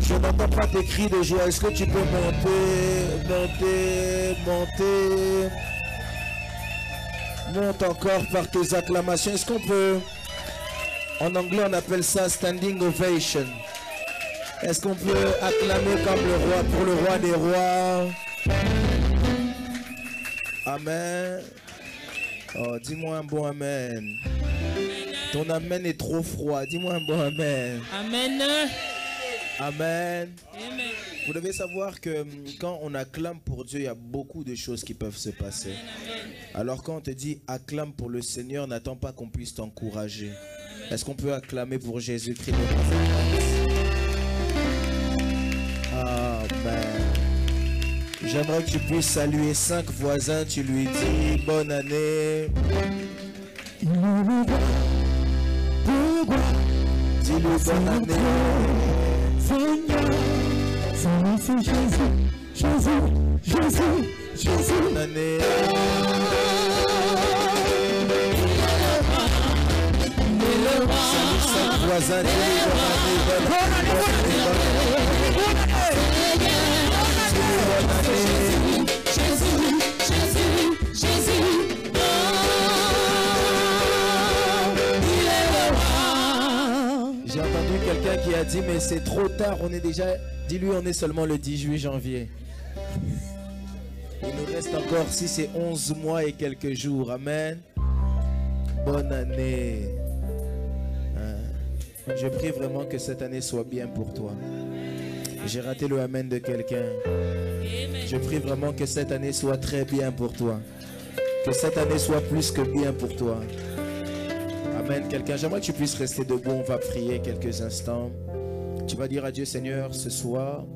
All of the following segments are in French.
Je n'entends pas tes cris de joie. Est-ce que tu peux monter? Monte encore par tes acclamations. Est-ce qu'on peut... En anglais, on appelle ça standing ovation. Est-ce qu'on peut acclamer comme le roi, pour le roi des rois? Amen. Oh, dis-moi un bon amen. Ton amen est trop froid. Dis-moi un bon amen. Amen. Amen. Amen. Vous devez savoir que quand on acclame pour Dieu, il y a beaucoup de choses qui peuvent se passer. Alors quand on te dit acclame pour le Seigneur, n'attends pas qu'on puisse t'encourager. Est-ce qu'on peut acclamer pour Jésus-Christ de Nazareth? Amen. J'aimerais que tu puisses saluer 5 voisins. Tu lui dis bonne année. Dis-lui bonne année. Seigneur, c'est Jésus, Jésus, Jésus, Jésus. Bonne année. Salut 5 voisins. Dis-lui bonne année. Bonne année. Jésus, Jésus, Jésus. J'ai entendu quelqu'un qui a dit mais c'est trop tard, on est déjà... Dis-lui on est seulement le 18 janvier. Il nous reste encore si c'est 11 mois et quelques jours. Amen. Bonne année. Je prie vraiment que cette année soit bien pour toi. J'ai raté le amen de quelqu'un. Je prie vraiment que cette année soit très bien pour toi. Que cette année soit plus que bien pour toi. Amen. Quelqu'un, j'aimerais que tu puisses rester debout. On va prier quelques instants. Tu vas dire à Dieu, Seigneur, ce soir,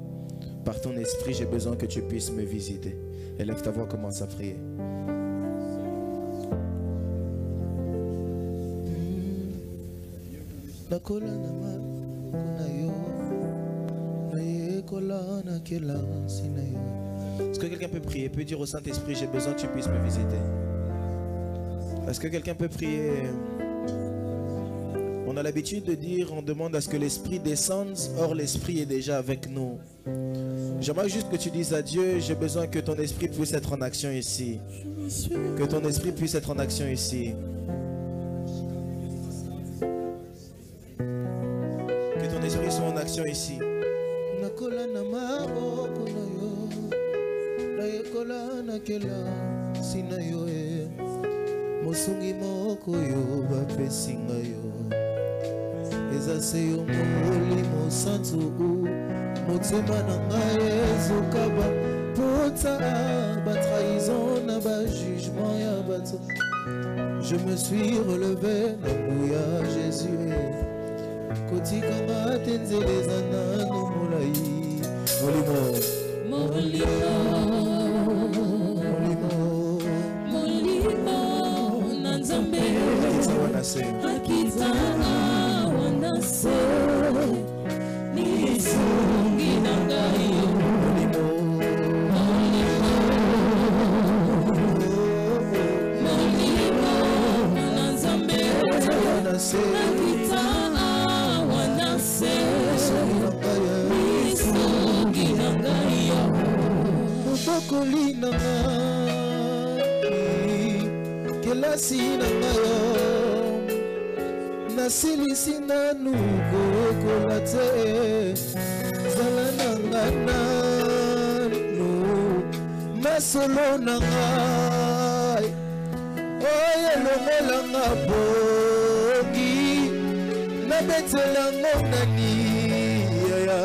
par ton esprit, j'ai besoin que tu puisses me visiter. Élève ta voix, commence à prier. Est-ce que quelqu'un peut prier, peut dire au Saint-Esprit, j'ai besoin que tu puisses me visiter? Est-ce que quelqu'un peut prier? On a l'habitude de dire, on demande à ce que l'Esprit descende, or l'Esprit est déjà avec nous. J'aimerais juste que tu dises à Dieu, j'ai besoin que ton Esprit puisse être en action ici. Que ton Esprit puisse être en action ici. Que ton Esprit soit en action ici. Ezaseyo molimo santu motema na ngai ezokaba pota ba trahison na ba jugement ya bato. Je me suis relevé na buya Jésus kotikanga tenzeleza nanu molai molimo molimo molimo na nzambe akitana wanase nisungi na ngai molimo molimo na nzambe akitana wanase nisungi na ngai motokoli na ngai kelasi na ngai na nasilisi nanu kokola te zala nanga nanu masolo na ngai oyo elongolanga bongi nabetelango nani yaya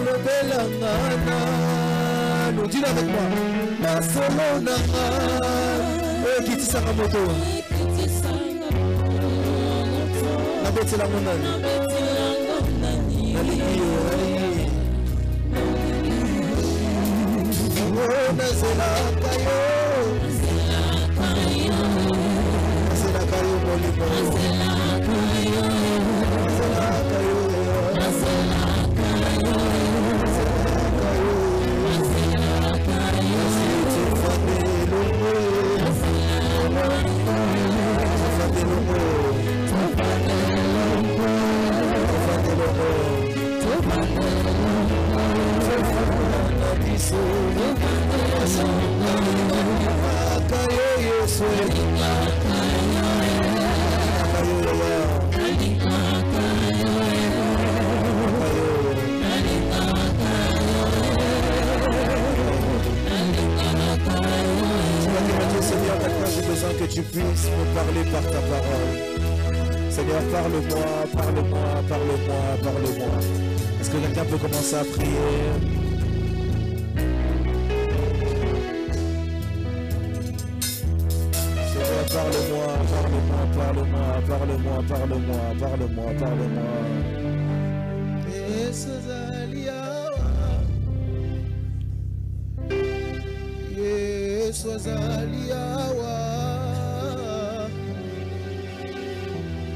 lobelanga nanu dina avec moi masolo na ngai oyo kitisanga moto nabetelango nani nalingi nazelaka yo nazelaka yo molimo nazelaka yo Seigneur, maintenant j'ai besoin que tu puisses me parler par ta parole. Seigneur, parle-moi, parle-moi, parle-moi, parle-moi. Est-ce que quelqu'un peut commencer à prier? Seigneur, parle-moi, parle-moi, parle-moi, parle-moi, parle-moi, parle-moi, parle-moi. Yesu azaliawa,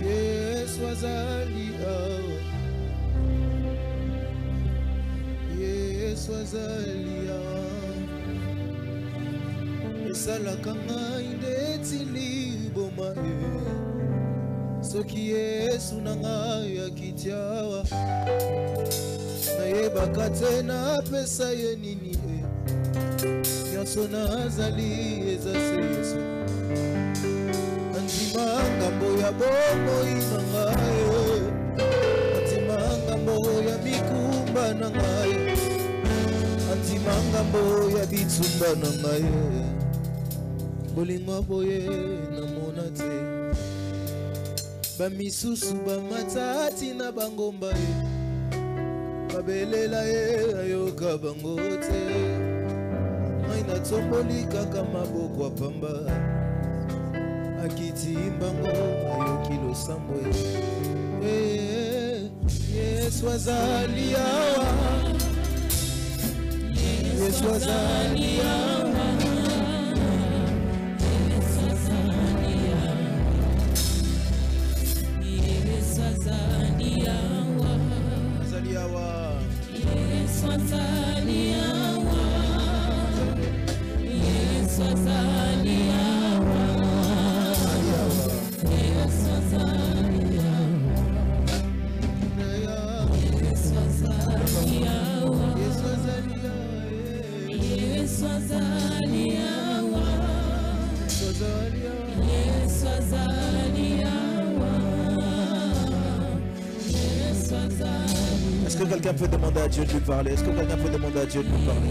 Yesu azaliawa, Yesu azaliawa. Esalaka ngai ndeti liboma ye, soki Yesu na ngai akitiawa, nayebaka te napesa ye nini ye. Nyonsona azali ezase Yesu andima ngambo ya bomoi na ngai, andima ngambo ya mikumba na ngai, andima ngambo ya bitumba na ngai. Bolingo boye namona te bamisusu bamatati na bangomba ye, babelela ye ayoka bango te. Natsopoli kaka maboko apamba akiti mbango ayoki losambo ye. Yesu azali awa, Yesu azali awa, Yesu azali awa, Yesu azali awa, azali awa, Yesu azali awa. Est-ce que quelqu'un peut demander à Dieu de lui parler? Est-ce que quelqu'un peut demander à Dieu de lui parler?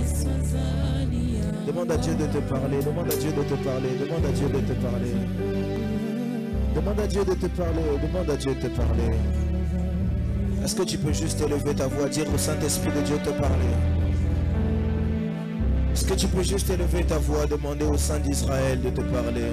Demande à Dieu de te parler, demande à Dieu de te parler, demande à Dieu de te parler. Demande à Dieu de te parler, demande à Dieu de te parler. Est-ce que tu peux juste élever ta voix, dire au Saint-Esprit de Dieu de te parler? Est-ce que tu peux juste élever ta voix, demander au Saint d'Israël de te parler?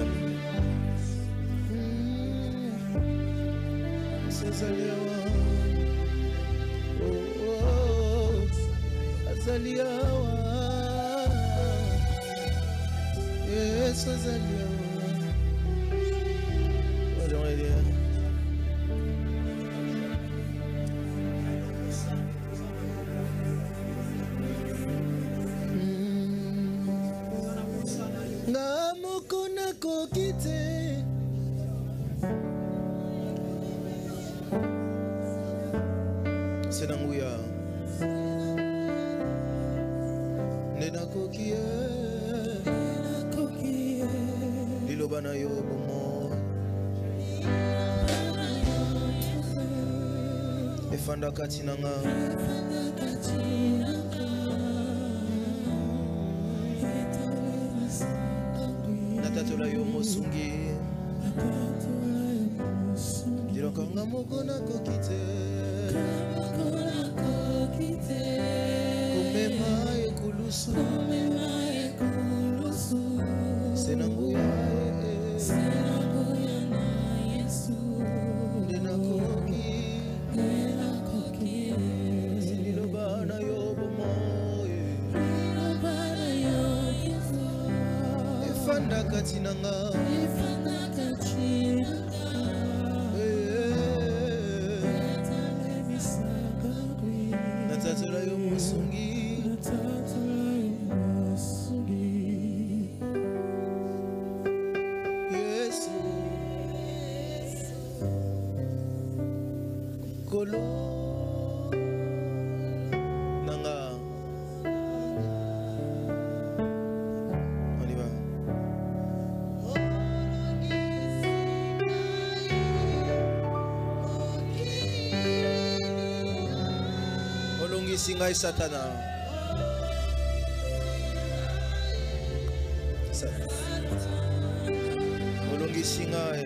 Efanda katinanga. Natatola yo mosungi. Dilokanga mokona kokite. Kumema ekulusu. Senanguya na Yesu. Efanda katinanga. Natatola yo mosungi. Yesu Kolo Nanga. On y va. Olongi singai satana. Olongi singai.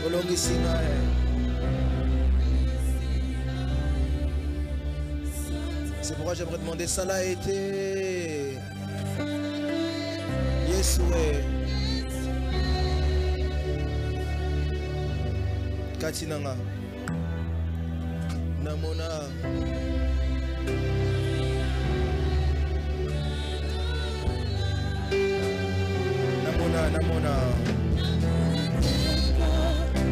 Olongi singai. C'est pourquoi j'aimerais demander, ça l'a été. Yesoué. Katinanga. Namona. Namona.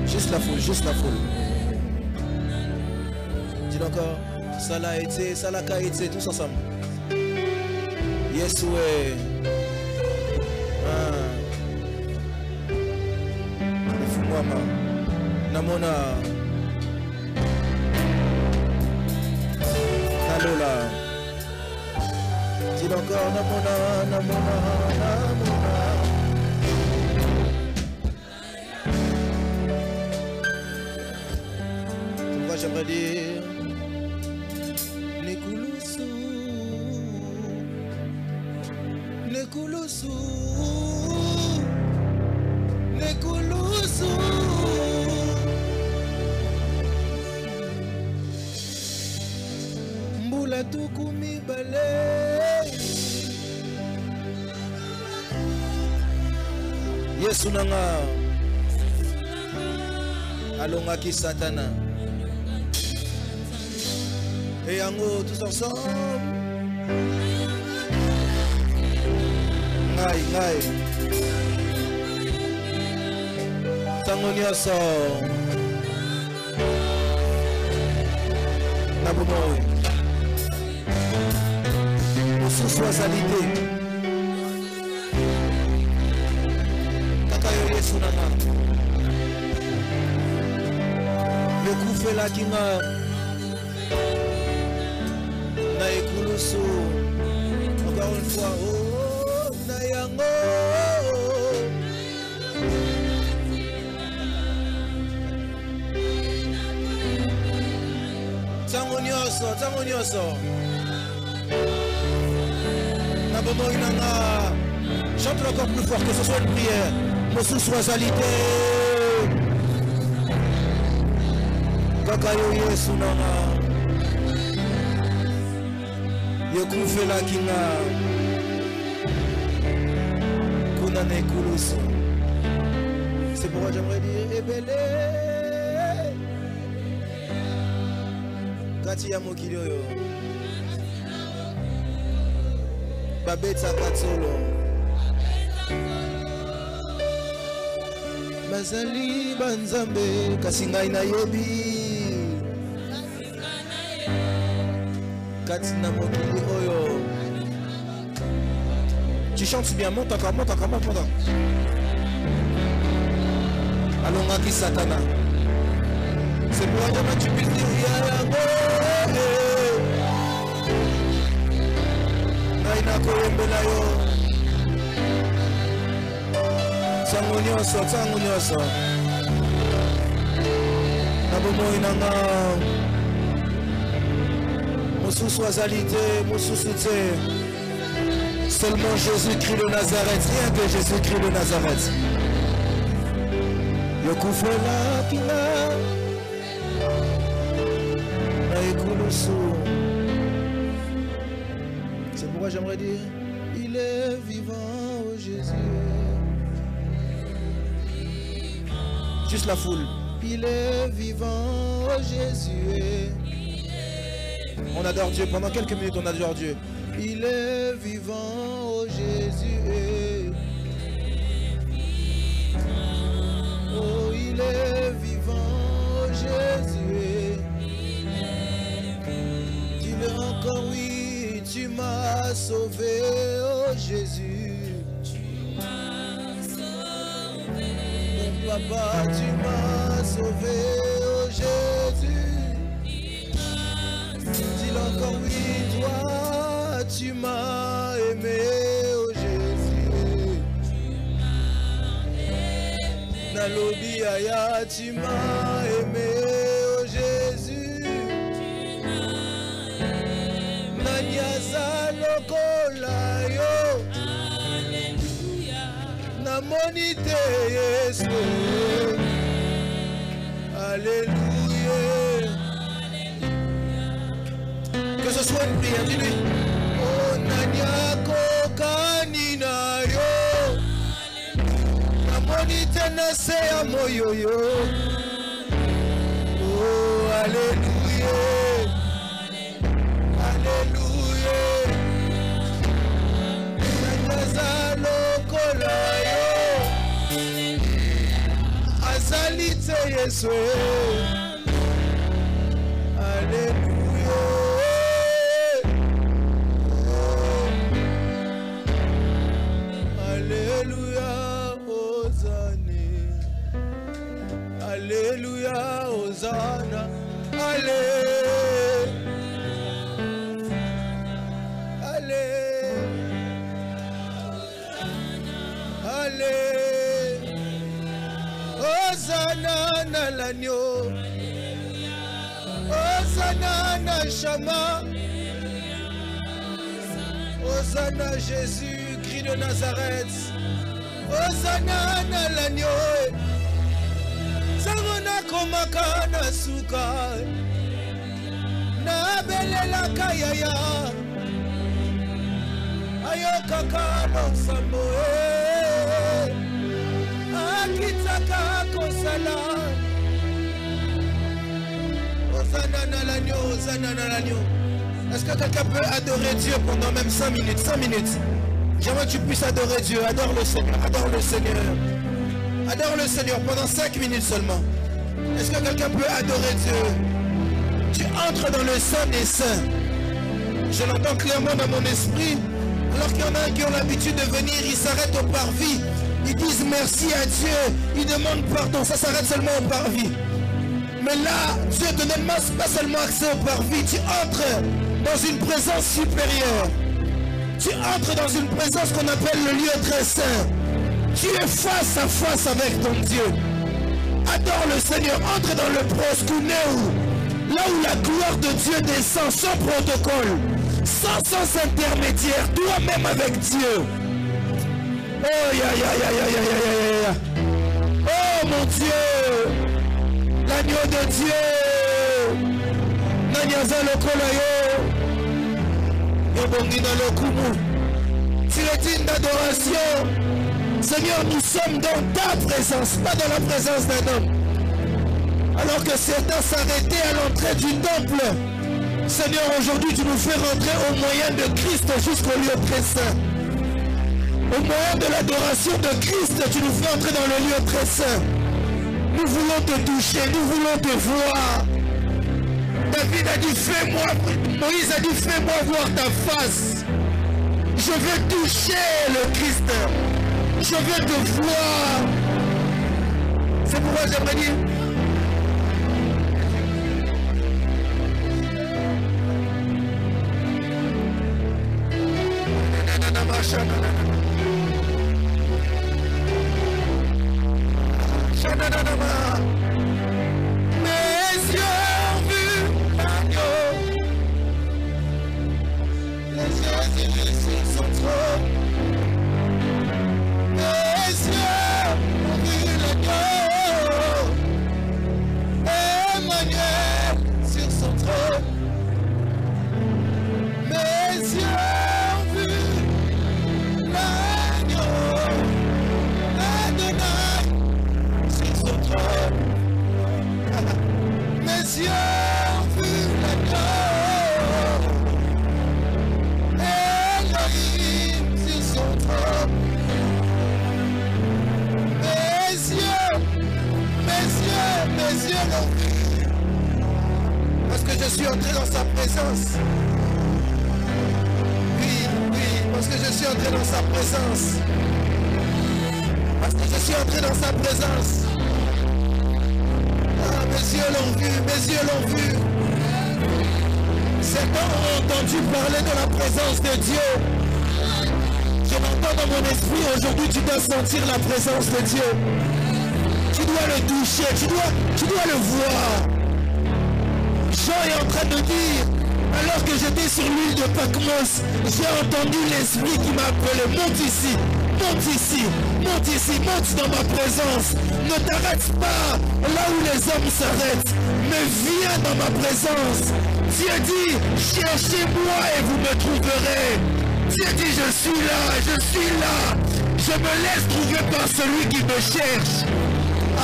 Juste la foule, juste la foule. Dis encore, ça l'a été, ça l'a été, tous ensemble. Yes, ouais. Fumama. Namona. Nalola. Dis encore, Namona. J'aimerais dire Nekulusu Mbula tukumi bale Yesu nanga alonga ki satana. Et en haut, tous ensemble. Ngai. Tangonia sort. Nabomoy. Sous-soisalité. Kakayo Yesu nanga. Le coup fait la kinga. Na ekulusu. Encore une fois. Oh, na yango. Tango nyoso. Nabomo inanga. Chante encore plus fort, que ce soit une prière. Mosu soisalité. Kakayo Yesu nanga. Yokufe la kinga. Kuna nekulusu. C'est pourquoi j'aimerais dire ebele. Kati ya mokili oyo babeta katsolo bazali banzambe kasi ngai nayebi kati na mokili oyo. Tu chantes bien, monte encore. Alongaki satana. C'est pour que tu puisses dire Naina Koyembela yo. Tango nyonso. Nabomoi nanga. Mosusu azalite, mosusu te. Seulement Jésus-Christ de Nazareth, rien que Jésus-Christ de Nazareth. Yokufela kina. C'est pourquoi j'aimerais dire, il est vivant, oh Jésus. Juste la foule. Il est vivant, oh Jésus. On adore Dieu. Pendant quelques minutes, on adore Dieu. Il est vivant, oh Jésus. Oh, il est vivant, oh Jésus. Dis-le encore, oui, tu m'as sauvé, oh Jésus. Mon papa, tu m'as sauvé, oh Jésus. Dis-le encore, oui, toi, tu m'as aimé, oh Jésus. Nalobi aya, tu m'as aimé, oh Jésus. Nanyasa lokola yo. Namonite Yesu. Alléluia. Que ce soit une prière, dis-lui. Oh Nanyako kanina yo. Namonite nase ya moyo yo. Oh Alléluia. Alléluia. Nanyasa lokola yo. Azalite Yesu. Alléluia. Alléluia, Hosanna. Alléluia, Hosanna. Hosanna na l'agneau. Hosanna na Shama. Hosanna Jésus, Christ de Nazareth. Hosanna na l'agneau. Sarona komaka na suka. Na belela kayaya. Ayokaka no sambo. Akitaka kosala. Hosanna na l'agneau, Hosanna na l'agneau. Est-ce que quelqu'un peut adorer Dieu pendant même 5 minutes? 5 minutes. J'aimerais que tu puisses adorer Dieu. Adore le Seigneur. Adore le Seigneur. Adore le Seigneur pendant 5 minutes seulement. Est-ce que quelqu'un peut adorer Dieu? Tu entres dans le Saint des Saints. Je l'entends clairement dans mon esprit. Alors qu'il y en a qui ont l'habitude de venir, ils s'arrêtent au parvis. Ils disent merci à Dieu. Ils demandent pardon. Ça s'arrête seulement au parvis. Mais là, Dieu te donne pas seulement accès au parvis. Tu entres dans une présence supérieure. Tu entres dans une présence qu'on appelle le lieu très saint. Tu es face à face avec ton Dieu. Adore le Seigneur. Entre dans le proskuneu. Là où la gloire de Dieu descend sans protocole. Sans intermédiaire. Toi-même avec Dieu. Oh, oh mon Dieu. L'agneau de Dieu. Nanyaza lokolayo. Tu es digne d'adoration. Seigneur, nous sommes dans ta présence, pas dans la présence d'un homme. Alors que certains s'arrêtaient à l'entrée du temple. Seigneur, aujourd'hui tu nous fais rentrer au moyen de Christ jusqu'au lieu très saint. Au moyen de l'adoration de Christ, tu nous fais entrer dans le lieu très saint. Nous voulons te toucher, nous voulons te voir. David a dit, fais-moi, Moïse a dit, fais-moi voir ta face. Je veux toucher le Christ. Je veux te voir. C'est pourquoi j'aimerais dire. Mes yeux ont vu l'agneau. Les Jésus sur son trône. Mes yeux ont vu l'agneau. Emmanuel sur son trône. Mes yeux ont vu l'agneau. Adonai sur son trône. Mes yeux ont vu l'agneau. Elohim sur son trône. Mes yeux l'ont vu. Parce que je suis entré dans sa présence. Oui, parce que je suis entré dans sa présence. Parce que je suis entré dans sa présence. Ah, mes yeux l'ont vu, mes yeux l'ont vu. Certains ont entendu parler de la présence de Dieu. Je m'entends dans mon esprit, aujourd'hui tu dois sentir la présence de Dieu. Tu dois le toucher, tu dois le voir. Jean est en train de dire, alors que j'étais sur l'île de Patmos, j'ai entendu l'esprit qui m'a appelé, monte ici, monte ici, monte ici, monte dans ma présence. Ne t'arrête pas là où les hommes s'arrêtent, mais viens dans ma présence. Dieu dit, cherchez-moi et vous me trouverez. Dieu dit, je suis là, je suis là. Je me laisse trouver par celui qui me cherche.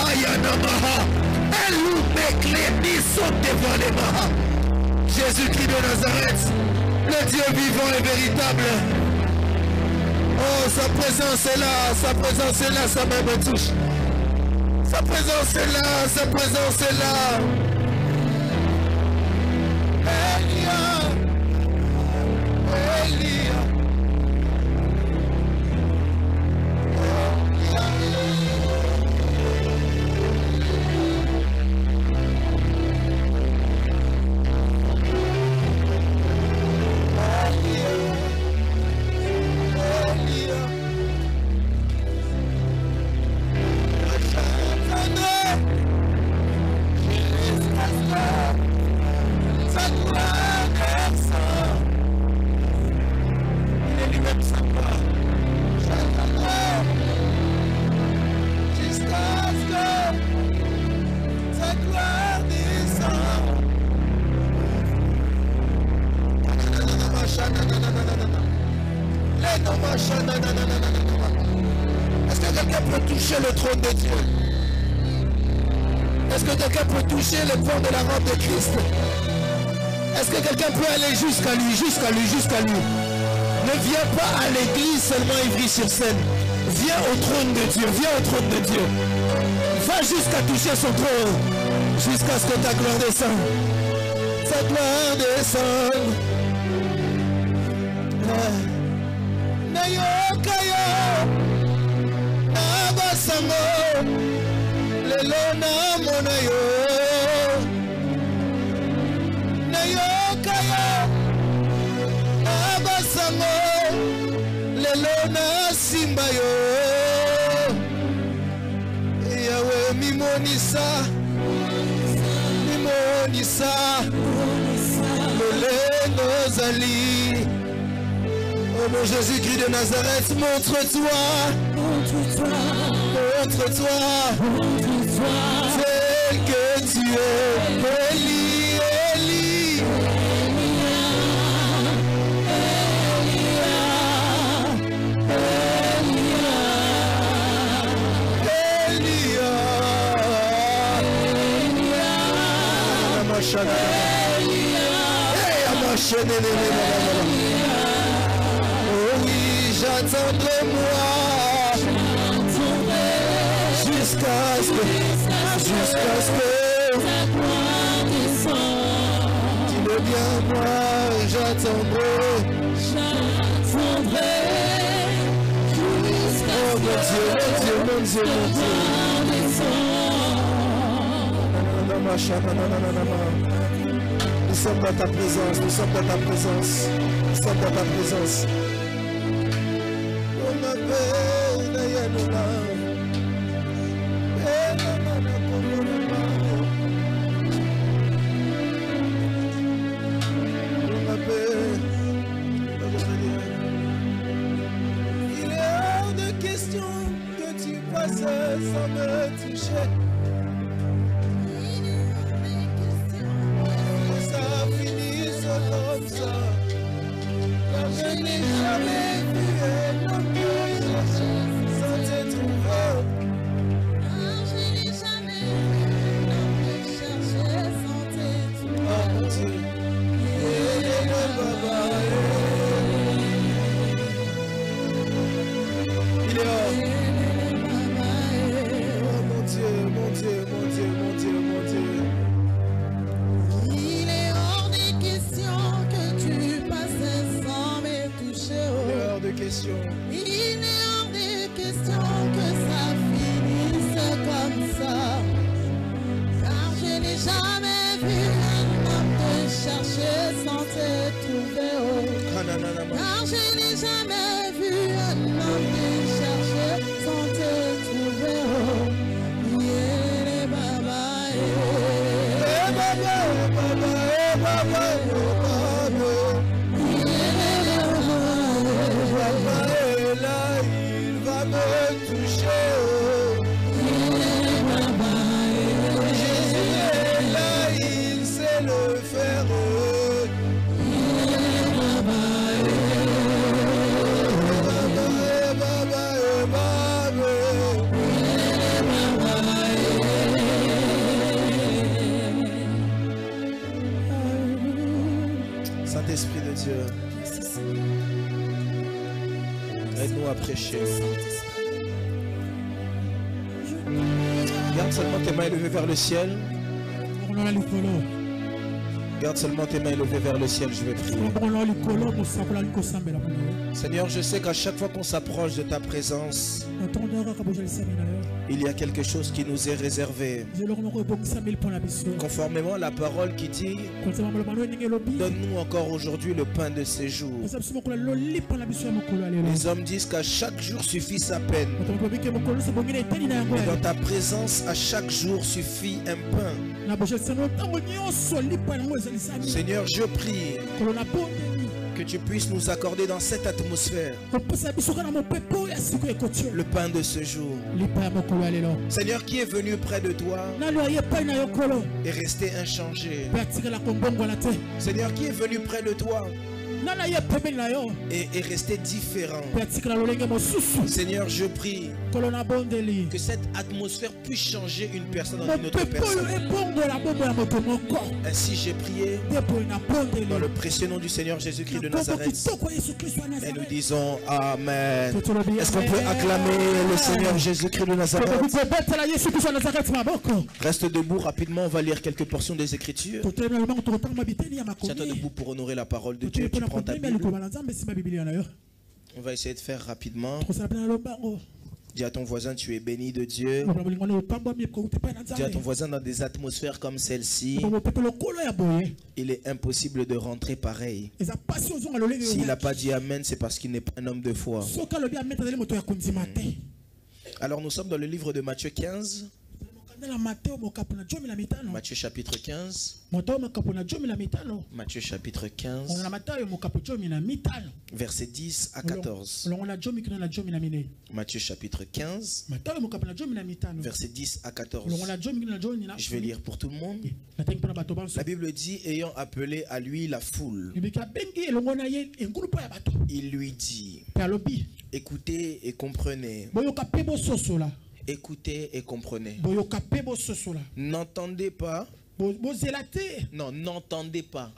Ayanamaha. Jésus-Christ de Nazareth, le Dieu vivant et véritable. Oh, sa présence est là, sa présence est là, sa main me touche. Sa présence est là, sa présence est là. Elia, Elia. Est-ce que quelqu'un peut toucher le trône de Dieu? Est-ce que quelqu'un peut toucher le point de la robe de Christ? Est-ce que quelqu'un peut aller jusqu'à lui, jusqu'à lui, jusqu'à lui? Ne viens pas à l'église seulement Ivry-sur-Seine. Viens au trône de Dieu, viens au trône de Dieu. Va jusqu'à toucher son trône, jusqu'à ce que ta gloire descende. Ta gloire descende. Nayokayo, Nabasango, Lelona Monayo. Nayokayo, Nabasango, Lelona Simbayo. Yahweh Mimonisa, Mimonisa, Leleno Zali. Oh mon Jésus-Christ de Nazareth, montre-toi, montre-toi, montre-toi, montre-toi, tel que tu es, Élie, Élie, j'attendrai moi jusqu'à ce que dis-le bien moi, j'attendrai oh mon Dieu, mon Dieu, mon Dieu, mon Dieu. Nous sommes dans ta présence, nous sommes dans ta présence, nous sommes dans ta présence. On m'appelle Nayanula. passer sans me toucher. Que ça finisse comme ça. Car je n'ai jamais vu un homme que chercher sans te trouver. Car je n'ai jamais vu un homme que chercher sans te trouver. Oh mon Dieu. Il est hors. Oh mon Dieu, mon Dieu, mon Dieu, mon Dieu, mon Dieu. Il est hors de question que tu passes sans me toucher. Il est hors de question. Il est hors de question que ça finisse comme ça. Car je n'ai jamais vu un homme te chercher sans te trouver. Car je n'ai jamais vu un homme te chercher sans te trouver. Yeah, baba, Eh baba, baba, eh baba, Papa est là, il va me toucher. Jésus est là, il sait le faire. Saint-Esprit de Dieu, aide-nous à prêcher. Garde seulement tes mains élevées vers le ciel. Garde seulement tes mains élevées vers le ciel, je vais prier. Seigneur, je sais qu'à chaque fois qu'on s'approche de ta présence, il y a quelque chose qui nous est réservé. Conformément à la parole qui dit, donne-nous encore aujourd'hui le pain de ces jours. Les hommes disent qu'à chaque jour suffit sa peine. Mais dans ta présence, à chaque jour suffit un pain. Seigneur, je prie que tu puisses nous accorder dans cette atmosphère le pain de ce jour. Seigneur, qui est venu près de toi et resté inchangé. Seigneur, qui est venu près de toi et resté différent. Seigneur, je prie que cette atmosphère puisse changer une personne en une autre personne. Ainsi j'ai prié dans le précieux nom du Seigneur Jésus-Christ de Nazareth. Et nous disons Amen. Est-ce qu'on peut acclamer le Seigneur Jésus-Christ de Nazareth? Reste debout rapidement, on va lire quelques portions des Écritures. Tiens-toi debout pour honorer la parole de Dieu. Tu prends ta Bible. On va essayer de faire rapidement. Dis à ton voisin, tu es béni de Dieu. Dis à ton voisin, dans des atmosphères comme celle-ci, il est impossible de rentrer pareil. S'il n'a pas dit Amen, c'est parce qu'il n'est pas un homme de foi. Alors nous sommes dans le livre de Matthieu 15. Matthieu chapitre 15. Matthieu chapitre 15. Verset 10 à 14. Matthieu chapitre 15. Verset 10 à 14. Je vais lire pour tout le monde. La Bible dit, ayant appelé à lui la foule, il lui dit, écoutez et comprenez. Écoutez et comprenez. N'entendez pas. Non, n'entendez pas.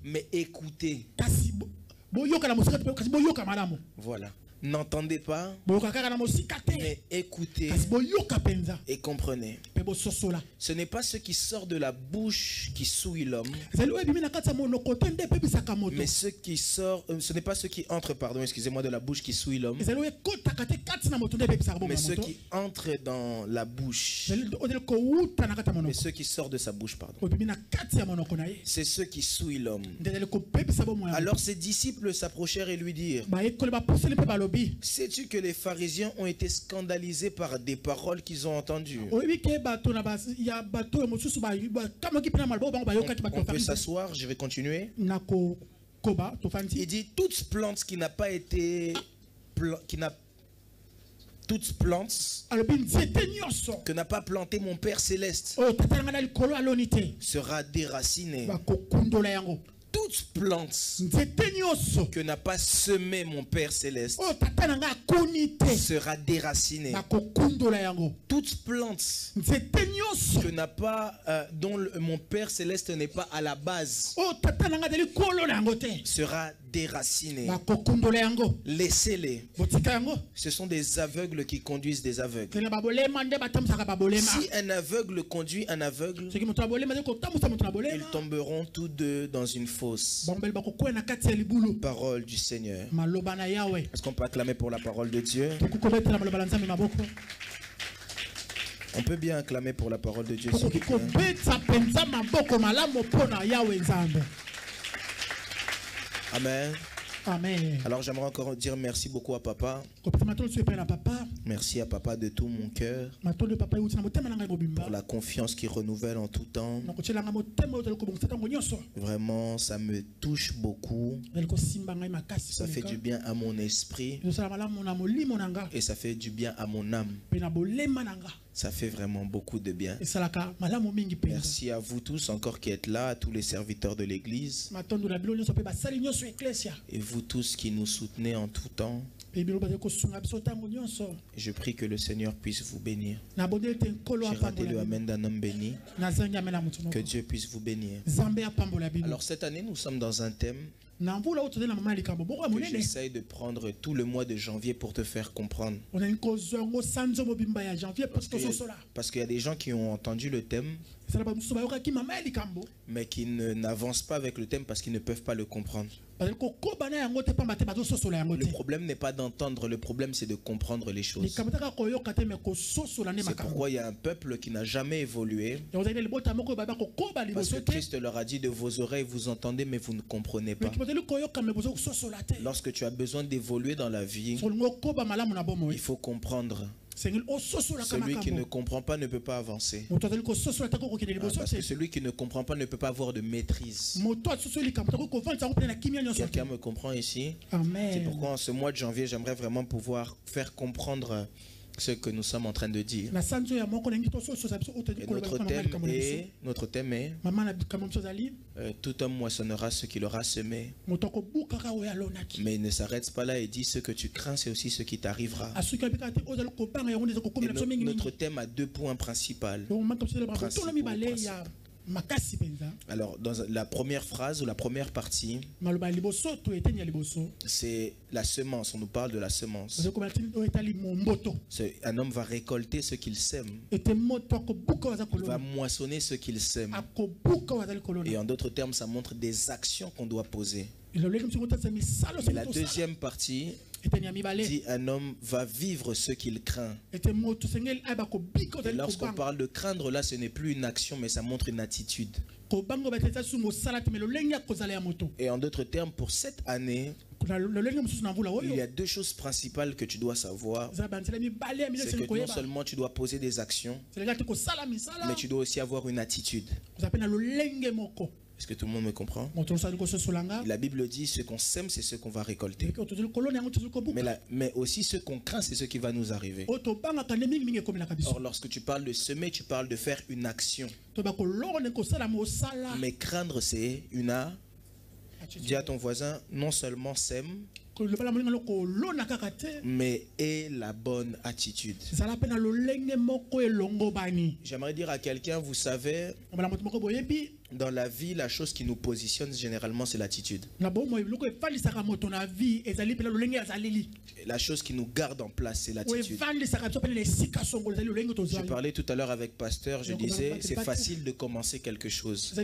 Mais écoutez. Voilà. N'entendez pas, mais écoutez et comprenez. Ce n'est pas ce qui sort de la bouche qui souille l'homme, mais ce qui sort, ce n'est pas ce qui entre, pardon, excusez-moi, de la bouche qui souille l'homme, mais ce qui entre dans la bouche, mais ce qui sort de sa bouche, pardon, c'est ce qui souille l'homme. Alors ses disciples s'approchèrent et lui dirent, sais-tu que les pharisiens ont été scandalisés par des paroles qu'ils ont entendues? On peut s'asseoir, je vais continuer. Il dit, toute plante qui n'a pas été Toute plante que n'a pas planté mon Père Céleste sera déracinée. Toute plante que n'a pas semé mon Père Céleste sera déracinée. Toute plante que n'a pas, dont mon Père Céleste n'est pas à la base sera déracinée. Laissez-les. Ce sont des aveugles qui conduisent des aveugles. Si un aveugle conduit un aveugle, ils tomberont tous deux dans une fosse. Parole du Seigneur. Est-ce qu'on peut acclamer pour la parole de Dieu? On peut bien acclamer pour la parole de Dieu. Amen. Amen. Alors j'aimerais encore dire merci beaucoup à papa. Merci à papa de tout mon cœur pour la confiance qu'il renouvelle en tout temps. Vraiment, ça me touche beaucoup. Ça fait du bien à mon esprit et ça fait du bien à mon âme. Ça fait vraiment beaucoup de bien. Merci à vous tous encore qui êtes là, à tous les serviteurs de l'église. Et vous tous qui nous soutenez en tout temps. Je prie que le Seigneur puisse vous bénir. J'ai raté le amen d'un homme béni. Que Dieu puisse vous bénir. Alors cette année, nous sommes dans un thème que j'essaye de prendre tout le mois de janvier pour te faire comprendre. Parce qu'il y a des gens qui ont entendu le thème, mais qui n'avancent pas avec le thème parce qu'ils ne peuvent pas le comprendre. Le problème n'est pas d'entendre, le problème c'est de comprendre les choses. C'est pourquoi il y a un peuple qui n'a jamais évolué. Parce que Christ leur a dit: de vos oreilles vous entendez mais vous ne comprenez pas. Lorsque tu as besoin d'évoluer dans la vie, il faut comprendre. Celui qui ne comprend pas ne peut pas avancer. Parce que celui qui ne comprend pas ne peut pas avoir de maîtrise. Quelqu'un me comprend ici? C'est pourquoi en ce mois de janvier, j'aimerais vraiment pouvoir faire comprendre ce que nous sommes en train de dire. Et notre thème est tout homme moissonnera ce qu'il aura semé. Mais il ne s'arrête pas là et dit: ce que tu crains, c'est aussi ce qui t'arrivera. Notre thème a deux points principaux. Alors, dans la première phrase ou la première partie, c'est la semence. On nous parle de la semence. Un homme va récolter ce qu'il sème. Il va moissonner ce qu'il sème. Et en d'autres termes, ça montre des actions qu'on doit poser. Et la deuxième partie dit: un homme va vivre ce qu'il craint. Et lorsqu'on parle de craindre, là ce n'est plus une action mais ça montre une attitude. Et en d'autres termes, pour cette année, il y a deux choses principales que tu dois savoir. C'est que non seulement tu dois poser des actions, mais tu dois aussi avoir une attitude. Est-ce que tout le monde me comprend? La Bible dit: ce qu'on sème, c'est ce qu'on va récolter. Mais aussi ce qu'on craint, c'est ce qui va nous arriver. Or, lorsque tu parles de semer, tu parles de faire une action. Mais craindre, c'est une action. Dis à ton voisin: non seulement sème, mais aie la bonne attitude. J'aimerais dire à quelqu'un: vous savez, dans la vie, la chose qui nous positionne généralement, c'est l'attitude. La chose qui nous garde en place, c'est l'attitude. J'ai parlé tout à l'heure avec Pasteur, je disais: c'est facile de commencer quelque chose.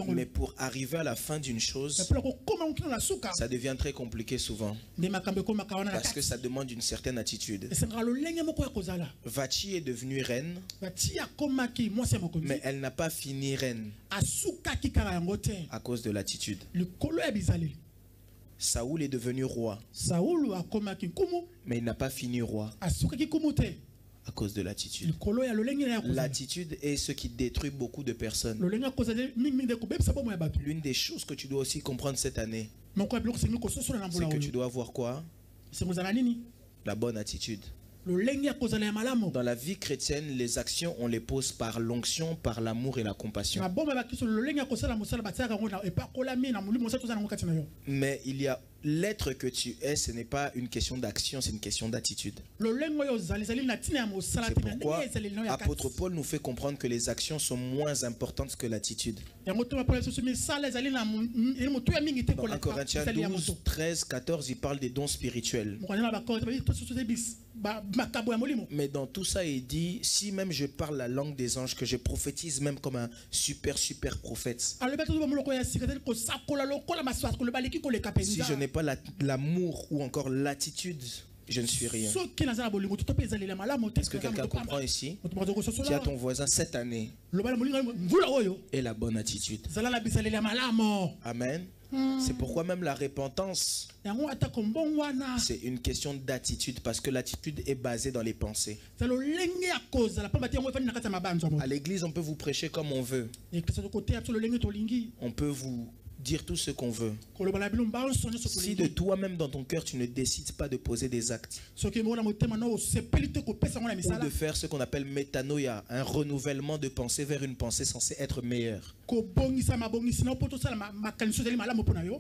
Mais pour arriver à la fin d'une chose, ça devient très compliqué souvent. Parce que ça demande une certaine attitude. Vachi est devenue reine, mais elle n'a pas fini reine à cause de l'attitude. Saoul est devenu roi, mais il n'a pas fini roi à cause de l'attitude. L'attitude est ce qui détruit beaucoup de personnes. L'une des choses que tu dois aussi comprendre cette année, c'est que tu dois avoir quoi? la bonne attitude. Dans Dans la vie chrétienne, les actions, on les pose par l'onction, par l'amour et la compassion. Mais il y a l'être que tu es, ce n'est pas une question d'action, c'est une question d'attitude. C'est pourquoi l'apôtre Paul nous fait comprendre que les actions sont moins importantes que l'attitude. Dans 1 Corinthiens 12, 13, 14, il parle des dons spirituels. Mais dans tout ça, il dit, si même je parle la langue des anges, que je prophétise même comme un super prophète, si je n'ai pas l'amour ou encore l'attitude, je ne suis rien. Est-ce que quelqu'un comprend ici? Dis à ton voisin, cette année est la bonne attitude. Amen. C'est pourquoi même la repentance, c'est une question d'attitude, parce que l'attitude est basée dans les pensées. À l'église, on peut vous prêcher comme on veut. On peut vous dire tout ce qu'on veut. Si de toi-même dans ton cœur tu ne décides pas de poser des actes ou de faire ce qu'on appelle métanoïa, un renouvellement de pensée vers une pensée censée être meilleure,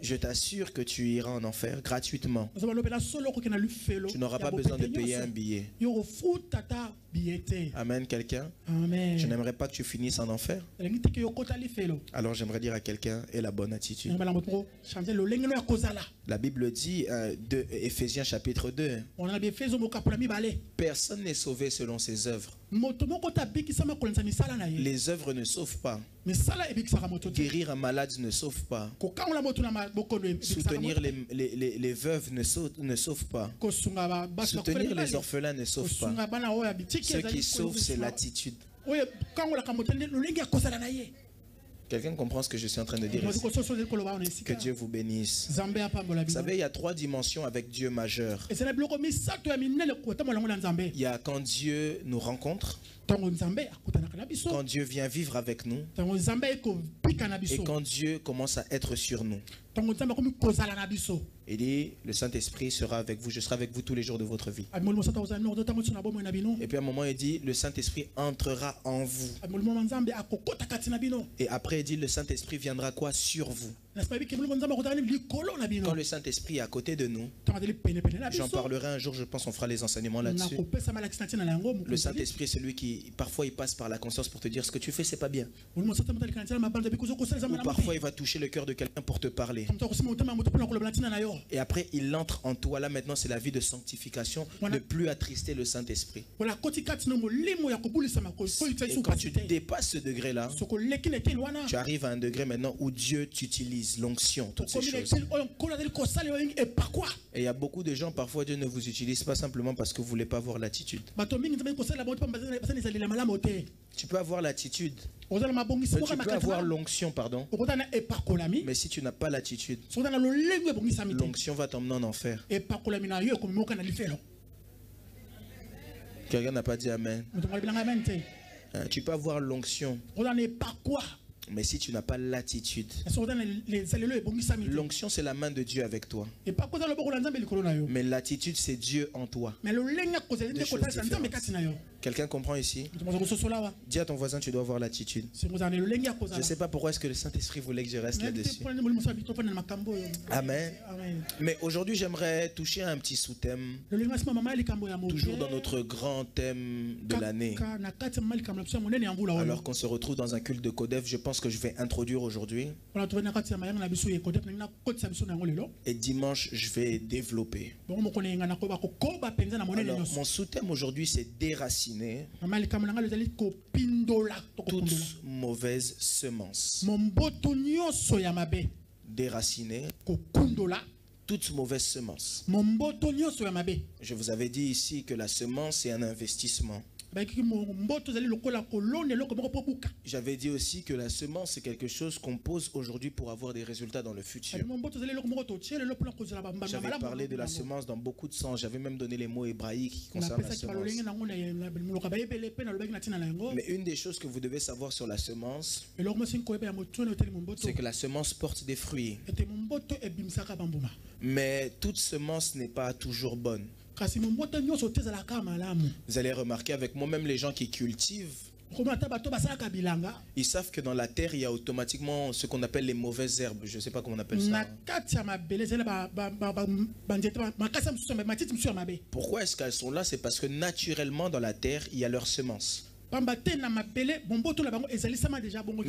je t'assure que tu iras en enfer gratuitement. Tu n'auras pas besoin de payer un billet. Amen, quelqu'un? Je n'aimerais pas que tu finisses en enfer. Alors j'aimerais dire à quelqu'un, et la bonne attitude. La Bible dit, de Éphésiens chapitre 2, personne n'est sauvé selon ses œuvres. Les œuvres ne sauvent pas. Guérir un malade ne sauve pas. Soutenir les veuves ne sauve pas. Soutenir les orphelins ne sauve pas. Ce qui sauve, c'est l'attitude. Quelqu'un comprend ce que je suis en train de dire ici? Que Dieu vous bénisse. Vous savez, il y a 3 dimensions avec Dieu majeur. Il y a quand Dieu nous rencontre, quand Dieu vient vivre avec nous, et quand Dieu commence à être sur nous. Il dit, le Saint-Esprit sera avec vous, je serai avec vous tous les jours de votre vie. Et puis à un moment, il dit, le Saint-Esprit entrera en vous. Et après, il dit, le Saint-Esprit viendra quoi? Sur vous. Quand le Saint-Esprit est à côté de nous, j'en parlerai un jour, je pense qu'on fera les enseignements là-dessus. Le Saint-Esprit, c'est lui qui, parfois, il passe par la conscience pour te dire, ce que tu fais, c'est pas bien. Ou parfois, il va toucher le cœur de quelqu'un pour te parler. Et après, il entre en toi. Là, maintenant, c'est la vie de sanctification, ne plus attrister le Saint-Esprit. Et quand tu dépasses ce degré-là, tu arrives à un degré maintenant où Dieu t'utilise, l'onction, toutes ces choses. Et il y a beaucoup de gens, parfois, Dieu ne vous utilise pas simplement parce que vous ne voulez pas avoir l'attitude. Tu peux avoir l'attitude. Tu peux avoir l'onction, pardon. Mais si tu n'as pas l'attitude, l'onction va t'emmener en enfer. Quelqu'un n'a pas dit amen. Tu peux avoir l'onction. Mais si tu n'as pas l'attitude, l'onction c'est la main de Dieu avec toi. Mais l'attitude c'est Dieu en toi. Quelqu'un comprend ici? Dis à ton voisin, tu dois avoir l'attitude. Je ne sais pas pourquoi est-ce que le Saint-Esprit voulait que je reste là-dessus. Amen. Mais aujourd'hui j'aimerais toucher à un petit sous-thème, toujours dans notre grand thème de l'année. Alors qu'on se retrouve dans un culte de Codef, je pense que je vais introduire aujourd'hui. Et dimanche, je vais développer. Alors, mon sous-thème aujourd'hui, c'est déraciner toute mauvaise semence. Déraciner toute mauvaise semence. Je vous avais dit ici que la semence est un investissement. J'avais dit aussi que la semence c'est quelque chose qu'on pose aujourd'hui pour avoir des résultats dans le futur. J'avais parlé de la semence dans beaucoup de sens. J'avais même donné les mots hébraïques qui concernent la semence. Mais une des choses que vous devez savoir sur la semence, c'est que la semence porte des fruits. Mais toute semence n'est pas toujours bonne. Vous allez remarquer avec moi, même les gens qui cultivent, ils savent que dans la terre, il y a automatiquement ce qu'on appelle les mauvaises herbes. Je ne sais pas comment on appelle ça. Pourquoi est-ce qu'elles sont là? C'est parce que naturellement, dans la terre, il y a leurs semences. Mais